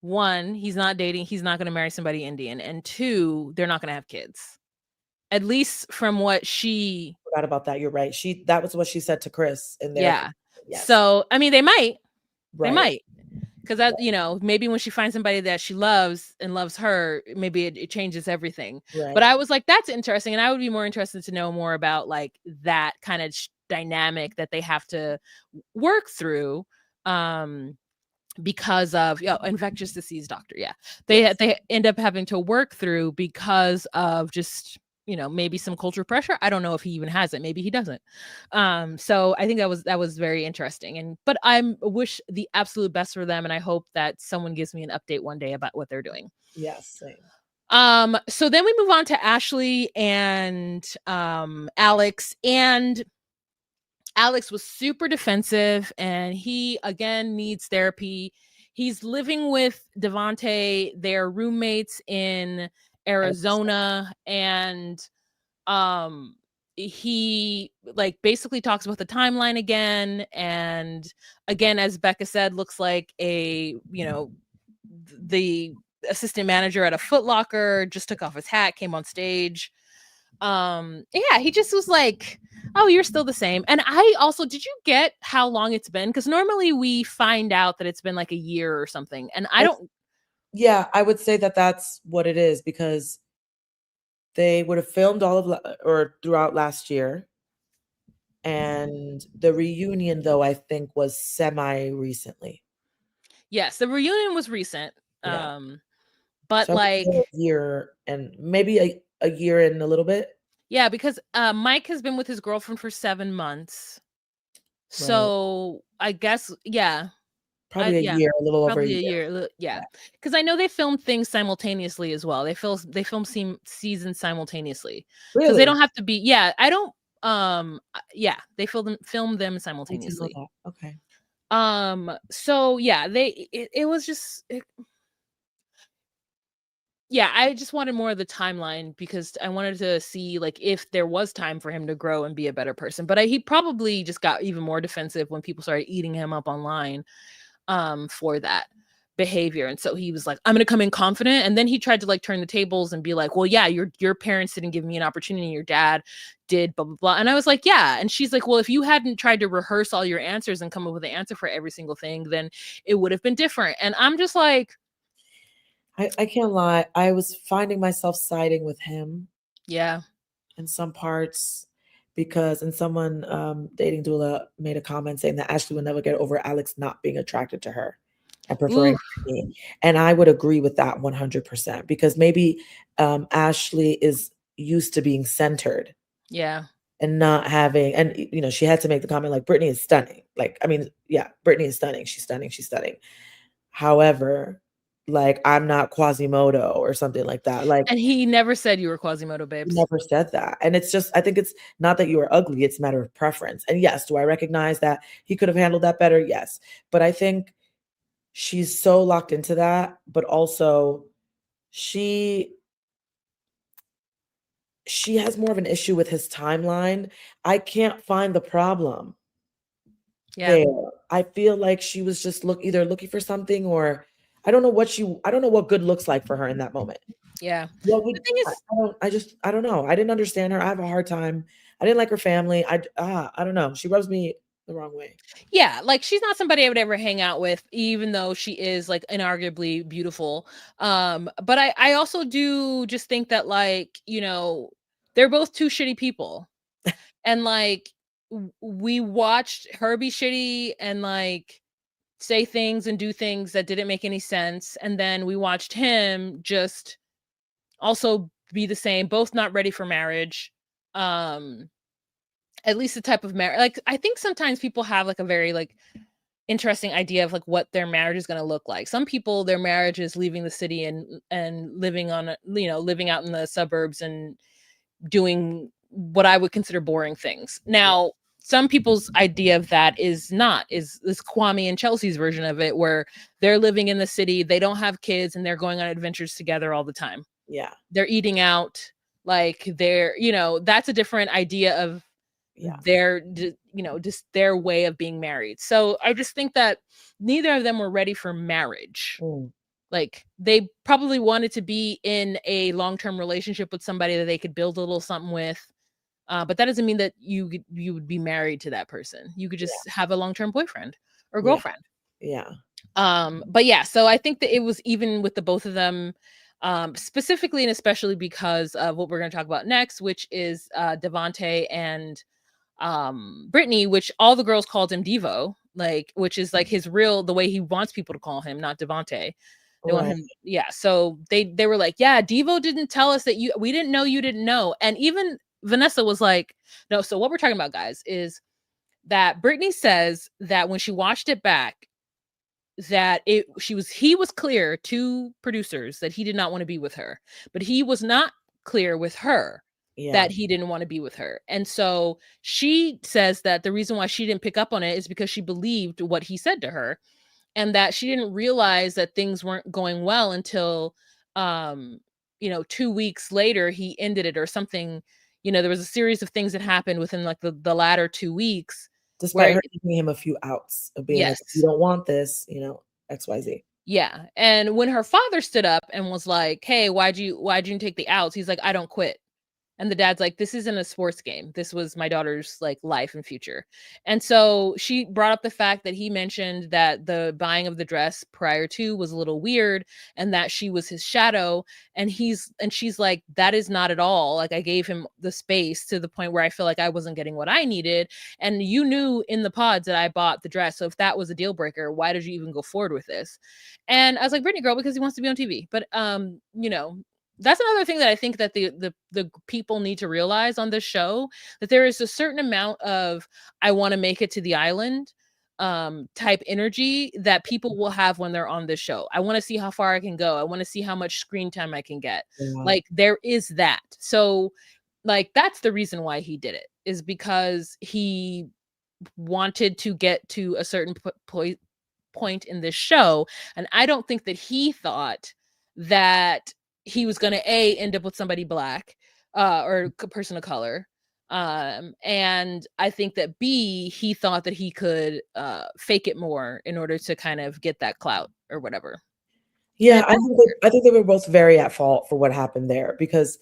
1, he's not dating, he's not going to marry somebody Indian, and 2, they're not going to have kids. At least from what she forgot about that. You're right. That was what she said to Chris in there. Yeah. Yes. So, I mean, they might. Right. They might. Because that, maybe when she finds somebody that she loves and loves her, maybe it changes everything. Right. But I was like, that's interesting. And I would be more interested to know more about like that kind of dynamic that they have to work through. because of infectious disease doctor. Yeah. Yes. They end up having to work through because of just, maybe some culture pressure. I don't know if he even has it. Maybe he doesn't. So I think that was very interesting. But I wish the absolute best for them, and I hope that someone gives me an update one day about what they're doing. Yes, same. So then we move on to Ashley and Alex, and Alex was super defensive, and he again needs therapy. He's living with Devonte. They're roommates in Arizona, and he like basically talks about the timeline again, and again, as Becca said, looks like the assistant manager at a Foot Locker, just took off his hat, came on stage. Yeah, he just was like, oh, you're still the same. And I also, did you get how long it's been? Because normally we find out that it's been like a year or something, and I don't. Yeah, I would say that that's what it is, because they would have filmed all of or throughout last year, and the reunion, though, I think was semi recently. Yes, the reunion was recent. Yeah. But So like a year and maybe a year and a little bit. yeah, because Mike has been with his girlfriend for 7 months. Right. So I guess yeah. Probably a Yeah, year, a little over a probably a year. year. Yeah, Yeah. because I know they film things simultaneously as well. They film seasons simultaneously because they Really? don't have to be. Yeah, I don't. Yeah, they film them I didn't know simultaneously. that. Okay. So yeah, it was just. Yeah, I just wanted more of the timeline because I wanted to see like if there was time for him to grow and be a better person. But he probably just got even more defensive when people started eating him up online for that behavior. And so he was like, I'm gonna come in confident. And then he tried to like turn the tables and be like, well, yeah, your parents didn't give me an opportunity, your dad did, blah blah blah. And I was like, yeah. And she's like, well, if you hadn't tried to rehearse all your answers and come up with an answer for every single thing, then it would have been different. And I'm just like, I can't lie. I was finding myself siding with him yeah. in some parts, because and someone dating Dula made a comment saying that Ashley would never get over Alex not being attracted to her and preferring Ooh, me. And I would agree with that 100%, because maybe Ashley is used to being centered yeah. and not having, and she had to make the comment like, Britney is stunning. Like, I mean, yeah, Britney is stunning. She's stunning. She's stunning. However, like, I'm not Quasimodo or something like that. Like, And he never said you were Quasimodo, he babes. never said that. And it's just, I think it's not that you are ugly, it's a matter of preference. And yes, do I recognize that he could have handled that better? Yes. But I think she's so locked into that, but also she has more of an issue with his timeline. I can't find the problem Yeah. there. I feel like she was just either looking for something, or I don't know what good looks like for her in that moment. Yeah. What The would thing is, I don't know. I didn't understand her. I have a hard time. I didn't like her family. I don't know. She rubs me the wrong way. yeah, like she's not somebody I would ever hang out with, even though she is like inarguably beautiful. But I also do just think that like, they're both two shitty people. And like we watched her be shitty and like say things and do things that didn't make any sense. And then we watched him just also be the same, both not ready for marriage. Um, at least the type of marriage, like I think sometimes people have like a very like interesting idea of like what their marriage is going to look like. Some people, their marriage is leaving the city and living on living out in the suburbs and doing what I would consider boring things. Now, some people's idea of that is this Kwame and Chelsea's version of it, where they're living in the city, they don't have kids, and they're going on adventures together all the time. Yeah. They're eating out, like they're, that's a different idea of Yeah. their, just their way of being married. So I just think that neither of them were ready for marriage. Mm. Like they probably wanted to be in a long-term relationship with somebody that they could build a little something with. But that doesn't mean that you would be married to that person. You could just have a long-term boyfriend or Yeah. girlfriend. Yeah. But yeah, so I think that it was even with the both of them, specifically and especially because of what we're going to talk about next, which is Devonte and Brittany, which all the girls called him Devo. like, which is like his real, the way he wants people to call him, not Devonte. They want Right. him, yeah. So they were like, yeah, Devo didn't tell us that we didn't know you didn't know. And even Vanessa was like, no. So what we're talking about, guys, is that Britney says that when she watched it back, that he was clear to producers that he did not want to be with her, but he was not clear with her Yeah. that he didn't want to be with her. And so she says that the reason why she didn't pick up on it is because she believed what he said to her, and that she didn't realize that things weren't going well until 2 weeks later he ended it or something. There was a series of things that happened within like the latter 2 weeks Despite where, her giving him a few outs of being like, if you yes. don't want this, XYZ. Yeah. And when her father stood up and was like, "Hey, why'd you take the outs?" He's like, "I don't quit." And the dad's like, "This isn't a sports game. This was my daughter's like life and future." And so she brought up the fact that he mentioned that the buying of the dress prior to was a little weird and that she was his shadow. And she's like, "That is not at all. Like, I gave him the space to the point where I feel like I wasn't getting what I needed. And you knew in the pods that I bought the dress. So if that was a deal breaker, why did you even go forward with this?" And I was like, "Brittany girl, because he wants to be on TV." But that's another thing that I think that the people need to realize on this show, that there is a certain amount of "I want to make it to the island" type energy that people will have when they're on this show. I want to see how far I can go. I want to see how much screen time I can get. Yeah. Like, there is that. So like, that's the reason why he did it, is because he wanted to get to a certain point in this show. And I don't think that he thought that he was going to end up with somebody black or person of color. And I think that B, he thought that he could fake it more in order to kind of get that clout or whatever. Yeah, I think they were both very at fault for what happened there, because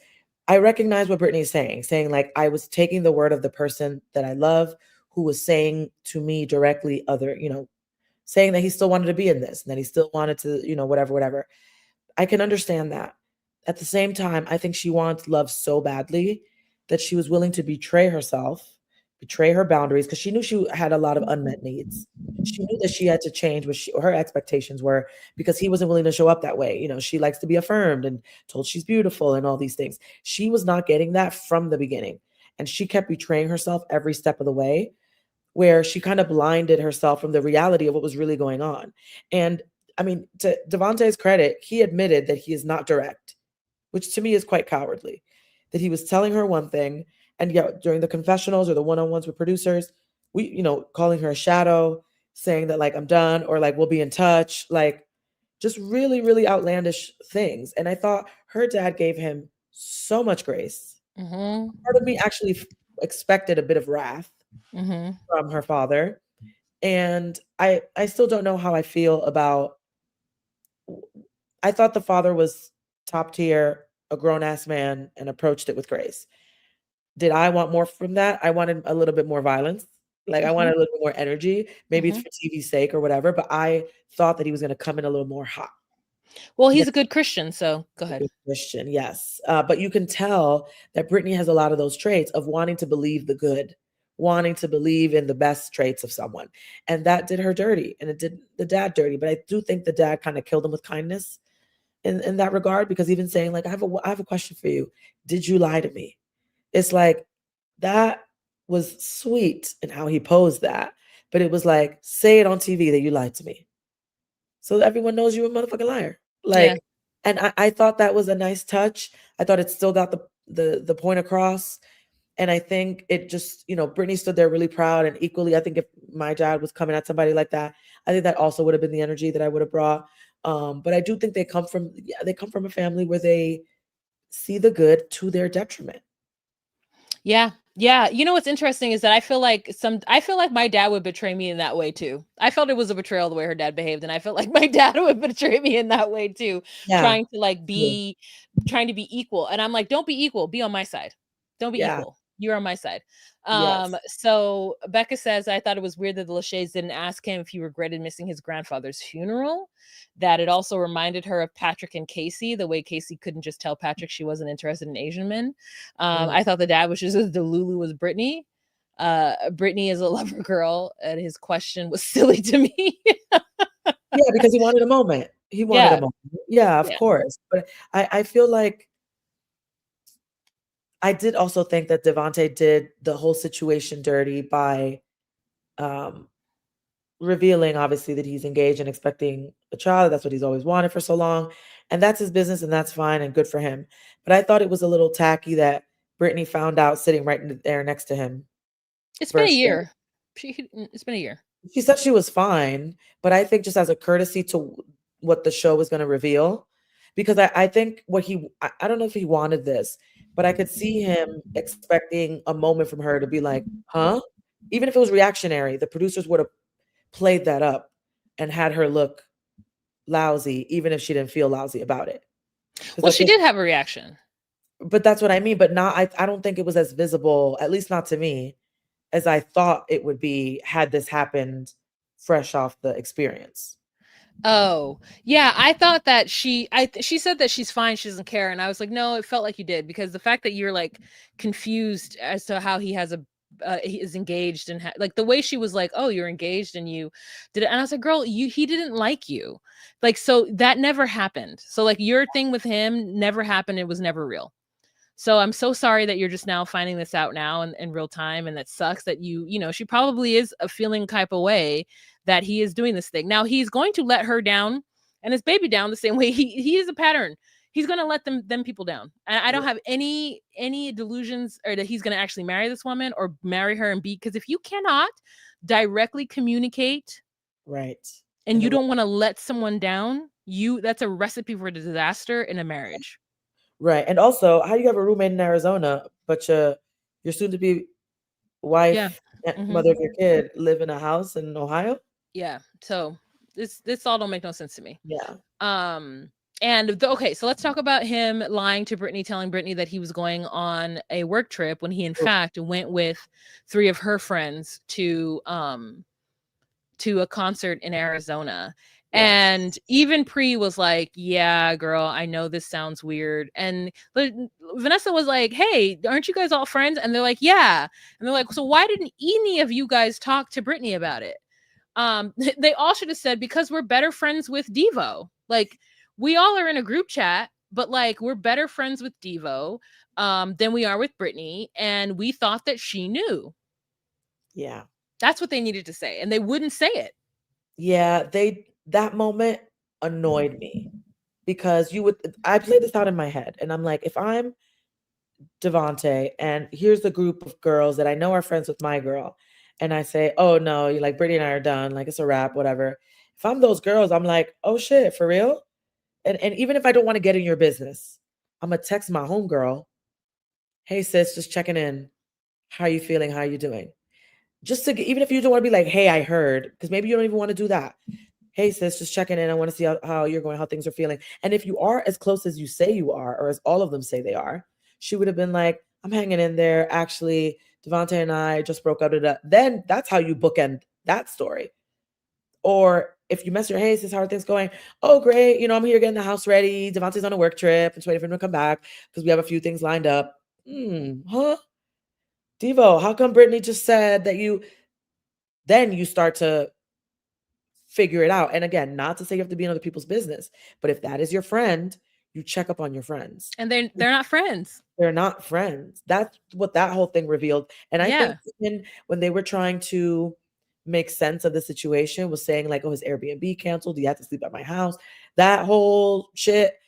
I recognize what Brittany is saying like, I was taking the word of the person that I love, who was saying to me directly, saying that he still wanted to be in this and that he still wanted to, whatever. I can understand that. At the same time, I think she wants love so badly that she was willing to betray herself, betray her boundaries, because she knew she had a lot of unmet needs. She knew that she had to change what her expectations were, because he wasn't willing to show up that way. She likes to be affirmed and told she's beautiful and all these things. She was not getting that from the beginning. And she kept betraying herself every step of the way, where she kind of blinded herself from the reality of what was really going on. And I mean, to Devonte's credit, he admitted that he is not direct, which to me is quite cowardly. That he was telling her one thing, and yeah, during the confessionals or the one-on-ones with producers, calling her a shadow, saying that like, I'm done, or like, we'll be in touch, like just really, really outlandish things. And I thought her dad gave him so much grace. Mm-hmm. Part of me actually expected a bit of wrath from her father. And I still don't know how I feel about. I thought the father was top tier, a grown ass man, and approached it with grace. Did I want more from that? I wanted a little bit more violence. Like, I wanted a little bit more energy. Maybe it's for TV's sake or whatever, but I thought that he was going to come in a little more hot. Well, he's a good Christian, so go ahead. Christian, yes. But you can tell that Britney has a lot of those traits of wanting to believe the good, wanting to believe in the best traits of someone. And that did her dirty, and it did the dad dirty. But I do think the dad kind of killed him with kindness in that regard, because even saying like, I have a question for you. Did you lie to me? It's like, that was sweet in how he posed that. But it was like, say it on TV that you lied to me, so that everyone knows you're a motherfucking liar. Like, and I thought that was a nice touch. I thought it still got the point across. And I think it just, Britney stood there really proud, and equally, I think if my dad was coming at somebody like that, I think that also would have been the energy that I would have brought. But I do think they come from a family where they see the good to their detriment. Yeah. Yeah. You know what's interesting is that I feel like my dad would betray me in that way too. I felt it was a betrayal the way her dad behaved, and I felt like my dad would betray me in that way too. Yeah. Trying to be equal. And I'm like, don't be equal, be on my side. Don't be equal. You're on my side. Yes. So Becca says, I thought it was weird that the Lachey's didn't ask him if he regretted missing his grandfather's funeral. That it also reminded her of Patrick and Casey, the way Casey couldn't just tell Patrick she wasn't interested in Asian men. I thought the dad was just as Delulu as Britney. Britney is a lover girl, and his question was silly to me. Yeah, because he wanted a moment. He wanted a Yeah, moment. Yeah, of yeah. course. But I feel like I did also think that Devonte did the whole situation dirty by um revealing obviously that he's engaged and expecting a child. That's what he's always wanted for so long. And that's his business and that's fine and good for him. But I thought it was a little tacky that Brittany found out sitting right there next to him It's been a versus year. It's been a year. she said she was fine, but I think just as a courtesy to what the show was going to reveal, because I think what I don't know if he wanted this, but I could see him expecting a moment from her to be like, huh? Even if it was reactionary, the producers would have played that up and had her look lousy, even if she didn't feel lousy about it. Because Well, that's she just, did have a reaction. but that's what I mean. But not, I don't think it was as visible, at least not to me, as I thought it would be had this happened fresh off the experience. Oh, yeah, I thought that she said that she's fine, she doesn't care, and I was like, "No, it felt like you did," because the fact that you're, like, confused as to how he is engaged and like, the way she was like, "Oh, you're engaged and you did it," and I was like, "Girl, he didn't like you." Like, so that never happened. So, like, your thing with him never happened, it was never real. So I'm so sorry that you're just now finding this out now in real time, and that sucks that she probably is a feeling type of way that he is doing this thing. Now he's going to let her down and his baby down the same way he is a pattern. He's going to let them people down. And I don't Yeah. have any delusions or that he's going to actually marry this woman or marry her and be, because if you cannot directly communicate Right. In and the you right. don't want to let someone down, that's a recipe for disaster in a marriage. Right. And also, how do you have a roommate in Arizona, but your soon to be Yeah. wife and Mhm. mother of your kid live in a house in Ohio? Yeah. So this all don't make no sense to me. Yeah. Um okay, so let's talk about him lying to Brittany, telling Brittany that he was going on a work trip when he in Oh, fact went with three of her friends to a concert in Arizona. yes. And even Pre was like, "Yeah, girl, I know this sounds weird." And Vanessa was like, "Hey, aren't you guys all friends?" And they're like, "Yeah." And they're like, "So why didn't any of you guys talk to Brittany about it?" They all should have said, "Because we're better friends with Devo." Like, we all are in a group chat, but like, we're better friends with Devo than we are with Brittany, and we thought that she knew. Yeah. That's what they needed to say, and they wouldn't say it. Yeah, that moment annoyed me because I played this out in my head and I'm like, if I'm Devonte and here's the group of girls that I know are friends with my girl, and I say, oh no, you like Brittany and I are done, like it's a wrap, whatever. If I'm those girls, I'm like, oh shit, for real? And even if I don't want to get in your business, I'm gonna text my homegirl, hey sis, just checking in. How you feeling? How you doing? Just to even if you don't want to be like, hey, I heard, because maybe you don't even want to do that. Hey sis, just checking in. I want to see how you're going, how things are feeling. And if you are as close as you say you are, or as all of them say they are, she would have been like, I'm hanging in there. Actually, Devonte and I just broke up. Then that's how you bookend that story. Or if you mess your, hey sis, how are things going? Oh, great. I'm here getting the house ready. Devonte's on a work trip. Just waiting for him to come back because we have a few things lined up. Huh? Devo, how come Brittany just said that then you start to figure it out. And again, not to say you have to be in other people's business, but if that is your friend, you check up on your friends. And they're not friends. They're not friends. That's what that whole thing revealed. And I think Yeah. even when they were trying to make sense of the situation, was saying like, oh, his Airbnb canceled. You have to sleep at my house. That whole shit.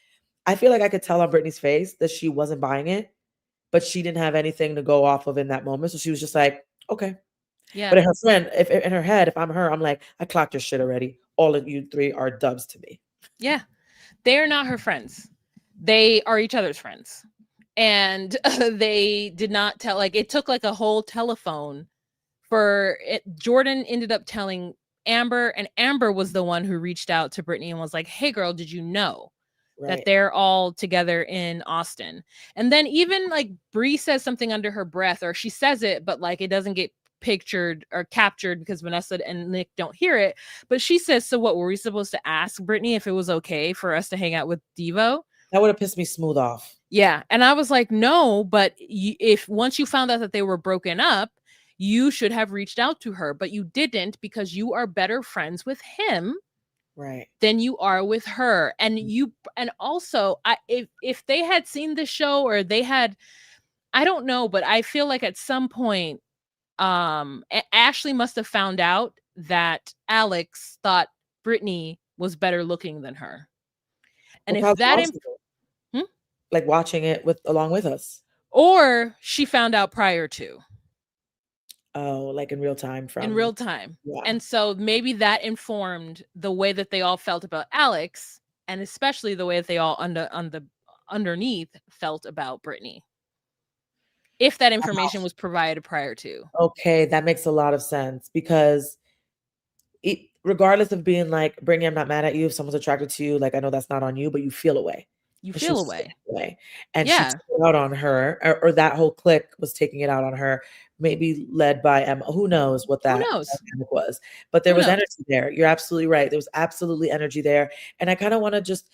I feel like I could tell on Brittany's face that she wasn't buying it, but she didn't have anything to go off of in that moment. So she was just like, okay. Yeah. But in her friend, if in her head, if I'm her, I'm like, I clocked your shit already. All of you three are dubs to me. Yeah. They are not her friends. They are each other's friends. And they did not tell, like, it took like a whole telephone for it. Jordan ended up telling Amber, and Amber was the one who reached out to Brittany and was like, "Hey girl, did you know that Right. they're all together in Austin?" And then even like Bri says something under her breath, or she says it, but like it doesn't get pictured or captured because Vanessa and Nick don't hear it. But she says, "So what, were we supposed to ask Brittany if it was okay for us to hang out with Devo?" That would have pissed me smooth off. Yeah. And I was like, "No, but if once you found out that they were broken up, You should have reached out to her, but you didn't because you are better friends with him Right. than you are with her. And also if they had seen the show or they had, I don't know, but I feel like at some point Ashley must have found out that Alex thought Britney was better looking than her. And We're if probably that watching it. Hmm? Like watching it along with us. Or she found out prior to. Oh, like in real time In real time. Yeah. And so maybe that informed the way that they all felt about Alex, and especially the way that they all underneath felt about Britney. If that information was provided prior to. Okay, that makes a lot of sense because regardless of being like, Brittany, I'm not mad at you if someone's attracted to you, like I know that's not on you, but you feel away. You And feel she away. And Yeah. she took it out on her, or that whole clique was taking it out on her, maybe led by Emma. Who knows what that dynamic was? But there was energy there. You're absolutely right. There was absolutely energy there. And I kind of want to just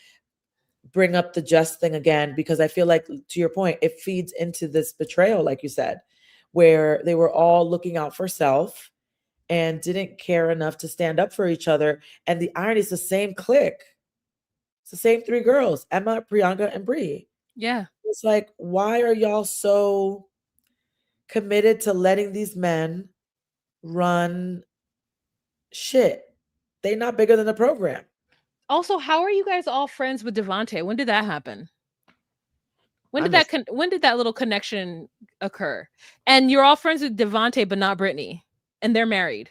bring up the Jess thing again, because I feel like, to your point, it feeds into this betrayal, like you said, where they were all looking out for self and didn't care enough to stand up for each other. And the irony is the same clique. It's the same three girls, Emma, Priyanka, and Bri. Yeah. It's like, why are y'all so committed to letting these men run shit? They're not bigger than the program. Also, how are you guys all friends with Devonte? When did that happen? When did that little connection occur? And you're all friends with Devonte, but not Britney, and they're married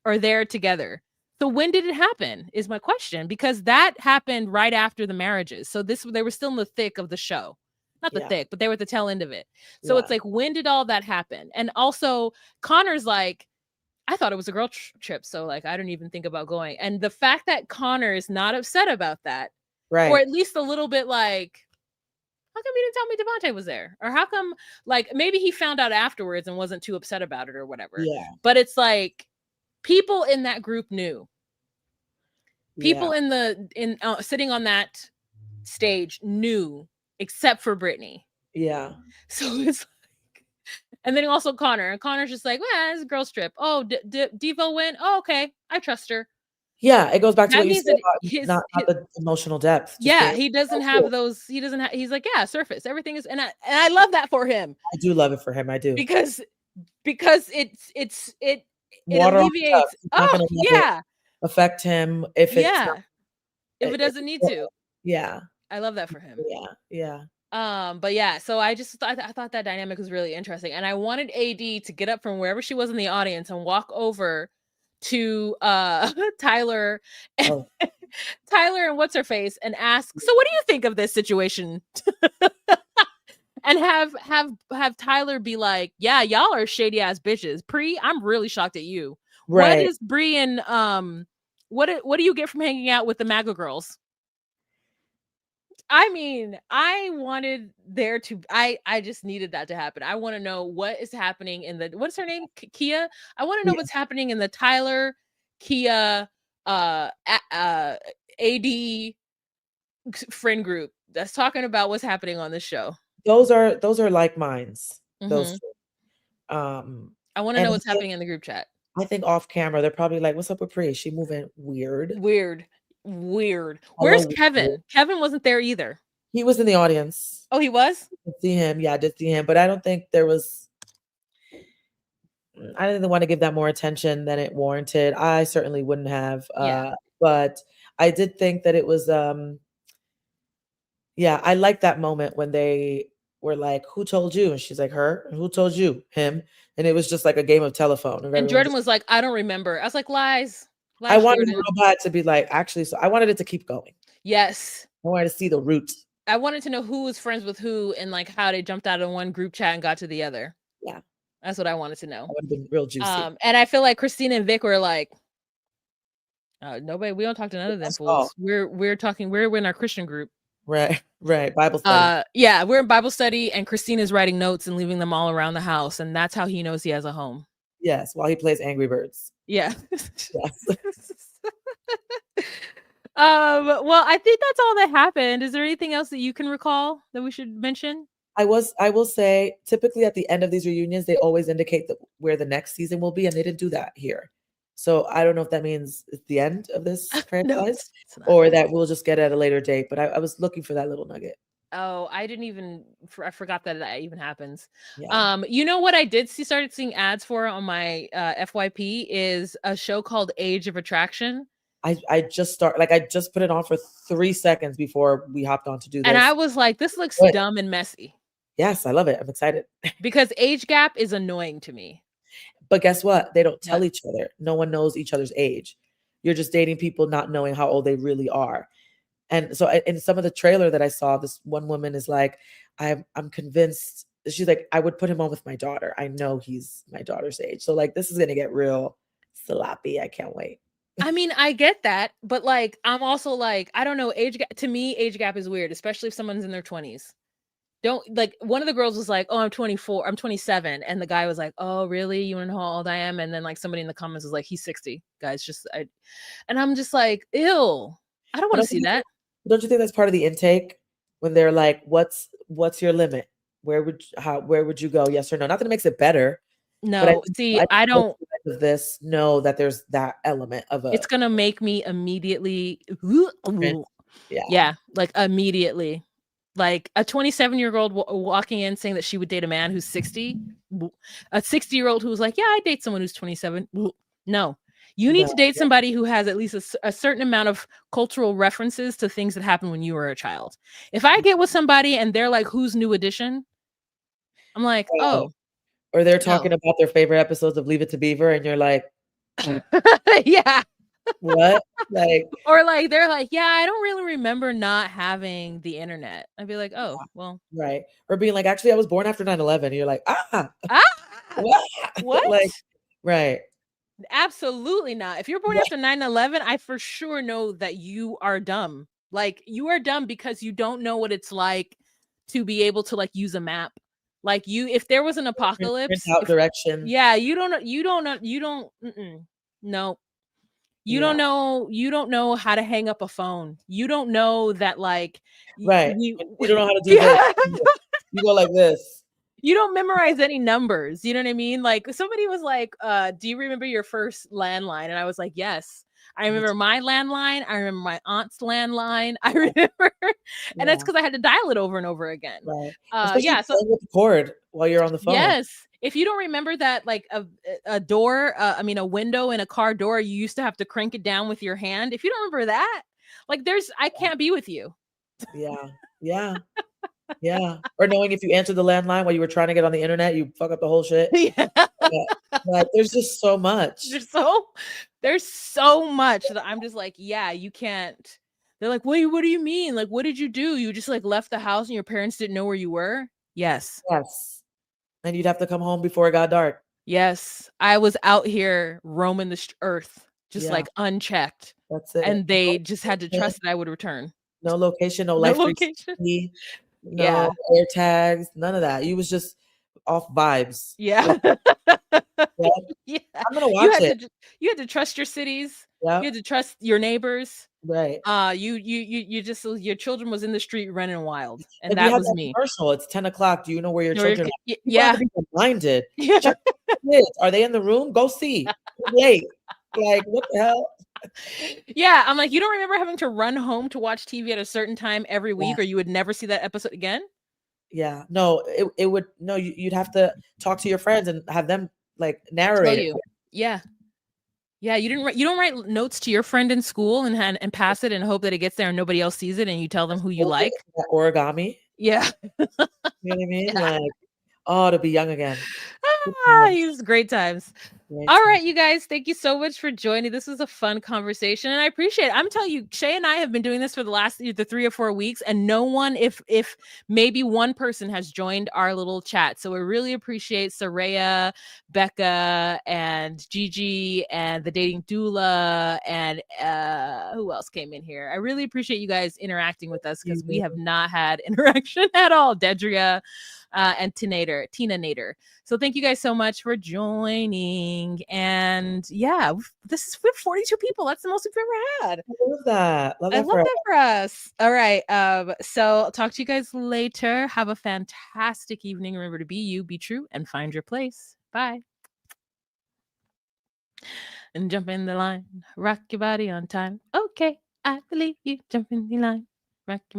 or they're together. So when did it happen is my question, because that happened right after the marriages. So they were still in the thick of the show. Not the thick, but they were at the tail end of it. So it's like, when did all that happen? And also Connor's like, I thought it was a girl trip, so like I didn't even think about going. And the fact that Connor is not upset about that, right, or at least a little bit like, how come you didn't tell me Devonte was there? Or how come, like, maybe he found out afterwards and wasn't too upset about it or whatever. Yeah. But it's like, people in that group knew. People sitting on that stage knew, except for Britney. Yeah. So it's like, and then also Connor, and Connor's just like, well, it's a girl's trip. Oh, Devo went. Oh, okay, I trust her. Yeah, it goes back to what you said about not the emotional depth. Yeah, he doesn't have those. He doesn't have. He's like, yeah, surface. Everything is, and I love that for him. I do love it for him. I do, because it water alleviates. Oh yeah, affect him if if it doesn't need to. Yeah, I love that for him. Yeah. But yeah, so I thought that dynamic was really interesting, and I wanted AD to get up from wherever she was in the audience and walk over to Tyler and Tyler and what's her face and ask, so what do you think of this situation? And have Tyler be like, yeah, y'all are shady ass bitches. I'm really shocked at you. Right. What is Bri and what do you get from hanging out with the MAGA girls? I mean, I wanted there to I just needed that to happen. I want to know what is happening in the, what's her name? Kia? I want to know what's happening in the Tyler, Kia, AD friend group that's talking about what's happening on this show. Those are like minds. Those two. I want to know what's happening in the group chat. I think off camera they're probably like, what's up with Pri? She moving weird. Where's Kevin? Kevin wasn't there either. He was in the audience. Oh, he was? I did see him. Yeah, I did see him, but I don't think there was, I didn't want to give that more attention than it warranted. I certainly wouldn't have. But I did think that it was I like that moment when they were like, who told you? And she's like, her. And who told you? Him. And it was just like a game of telephone. And Jordan was like, I don't remember. I was like, lies. I wanted the robot to be like, actually, so I wanted it to keep going. Yes. I wanted to see the roots. I wanted to know who was friends with who and like how they jumped out of one group chat and got to the other. Yeah. That's what I wanted to know. That would have been real juicy. And I feel like Christine and Vic were like, nobody, we don't talk to none of them fools. We're in our Christian group. Right. Bible study. We're in Bible study, and Christine is writing notes and leaving them all around the house, and that's how he knows he has a home. Yes, while he plays Angry Birds. Yeah. Yes. Well, I think that's all that happened. Is there anything else that you can recall that we should mention? I will say, typically at the end of these reunions, they always indicate that where the next season will be, and they didn't do that here. So I don't know if that means it's the end of this No, franchise it's not. or that we'll just get it at a later date. But I was looking for that little nugget. Oh, I didn't even. I forgot that even happens. Yeah. You know what I did see? Started seeing ads for on my FYP is a show called Age of Attraction. I just put it on for 3 seconds before we hopped on to do And I this. was like, this looks But dumb and messy yes, I love it. I'm excited. because age gap is annoying to me. But guess what? They don't What? tell each other. No one knows each other's age. You're just dating people not knowing how old they really are. And so in some of the trailer that I saw, this one woman is like, I'm convinced. She's like, I would put him on with my daughter. I know he's my daughter's age. So like, this is gonna get real sloppy. I can't wait. I mean, I get that, but like, I'm also like, I don't know, age gap to me, age gap is weird, especially if someone's in their 20s. Don't like one of the girls was like, "Oh, I'm 24, I'm 27," and the guy was like, "Oh, really? You want to know how old I am?" And then like somebody in the comments was like, "He's 60." Guys, and I'm just like, "Ew, I don't But want to see that." don't you think that's part of the intake when they're like, what's your limit? Where would you go? Yes or no? Not that it makes it better, but No, see, I both don't. sides of this know that there's that element of a It's gonna make me immediately, yeah. yeah, like immediately. Like a 27-year-old walking in saying that she would date a man who's 60, a 60-year-old who's like, yeah, I date someone who's 27. No, you need No, to date yeah. somebody who has at least a certain amount of cultural references to things that happened when you were a child. If I get with somebody and they're like, who's New Edition? I'm like, oh, Or they're no. talking about their favorite episodes of Leave It to Beaver, and you're like, Yeah. what? Like, Or like they're like, yeah, I don't really remember not having the internet. I'd be like, oh, well, right. Or being like, actually, I was born after 9/11. And you're like, ah, what? like, right. Absolutely not. If you're born Right. after 9/11, I for sure know that you are dumb. Like you are dumb because you don't know what it's like to be able to like use a map. Like if there was an Print apocalypse, out directions. yeah, no. Yeah. You don't know how to hang up a phone. You don't know that like Right. you You don't know how to do this. yeah. You go like this. You don't memorize any numbers, you know what I mean? Like, somebody was like, "Do you remember your first landline?" And I was like, "Yes." I remember my landline, I remember my aunt's landline, I remember and that's Yeah. because I had to dial it over and over again. Right. Especially Yeah, so playing with the cord while you're on the phone. yes, if you don't remember that, like, a door, I mean, a window in a car door, you used to have to crank it down with your hand. If you don't remember that, like, I can't be with you. Yeah. Yeah. Yeah. Or knowing if you answered the landline while you were trying to get on the internet, you fuck up the whole shit. Yeah. Yeah. Like, there's just so much. There's so much that I'm just like, yeah, you can't. They're like, what do you mean? Like, what did you do? You just like left the house and your parents didn't know where you were? Yes. Yes. And you'd have to come home before it got dark. Yes. I was out here roaming the earth, just Yeah. like unchecked. That's it. And they just had to trust that I would return. No location, no No life location. 360, Yeah. no air tags, none of that. You was just off vibes. Yeah. Yeah. Yeah. I'm gonna watch it. You had to trust your cities. Yeah. You had to trust your neighbors. Right. You just your children was in the street running wild, and Like we that had was that me. commercial. It's 10 o'clock. Do you know where your Or your children are? ki- People have yeah, to be reminded. yeah, Check the kids. Are they in the room? Go see. It's late. Like, what the hell? yeah. I'm like, you don't remember having to run home to watch TV at a certain time every week, Yeah. or you would never see that episode again. Yeah. No, it would no, you'd have to talk to your friends and have them like Tell narrate it. you, yeah, yeah. You don't write notes to your friend in school and pass it and hope that it gets there and nobody else sees it, and you tell them who you like. That origami. Yeah. You know what I mean? Yeah. Like, oh, to be young again. He's great times. Great All times. right, you guys, thank you so much for joining. This was a fun conversation, and I appreciate it. I'm telling you, Shay and I have been doing this for the 3 or 4 weeks, and no one, if maybe one person has joined our little chat. So we really appreciate Saraya, Becca, and Gigi, and the dating doula, and who else came in here? I really appreciate you guys interacting with us because we have not had interaction at all. Dedria. And Tina Nader. So thank you guys so much for joining. listening. And yeah, we have 42 people. That's the most we've ever had. I love that. Love I that love for that for us. All right. So I'll talk to you guys later. Have a fantastic evening. Remember to be you, be true, and find your place. Bye. And jump in the line. Rock your body on time. Okay. I believe you. Jump in the line. Rock your body.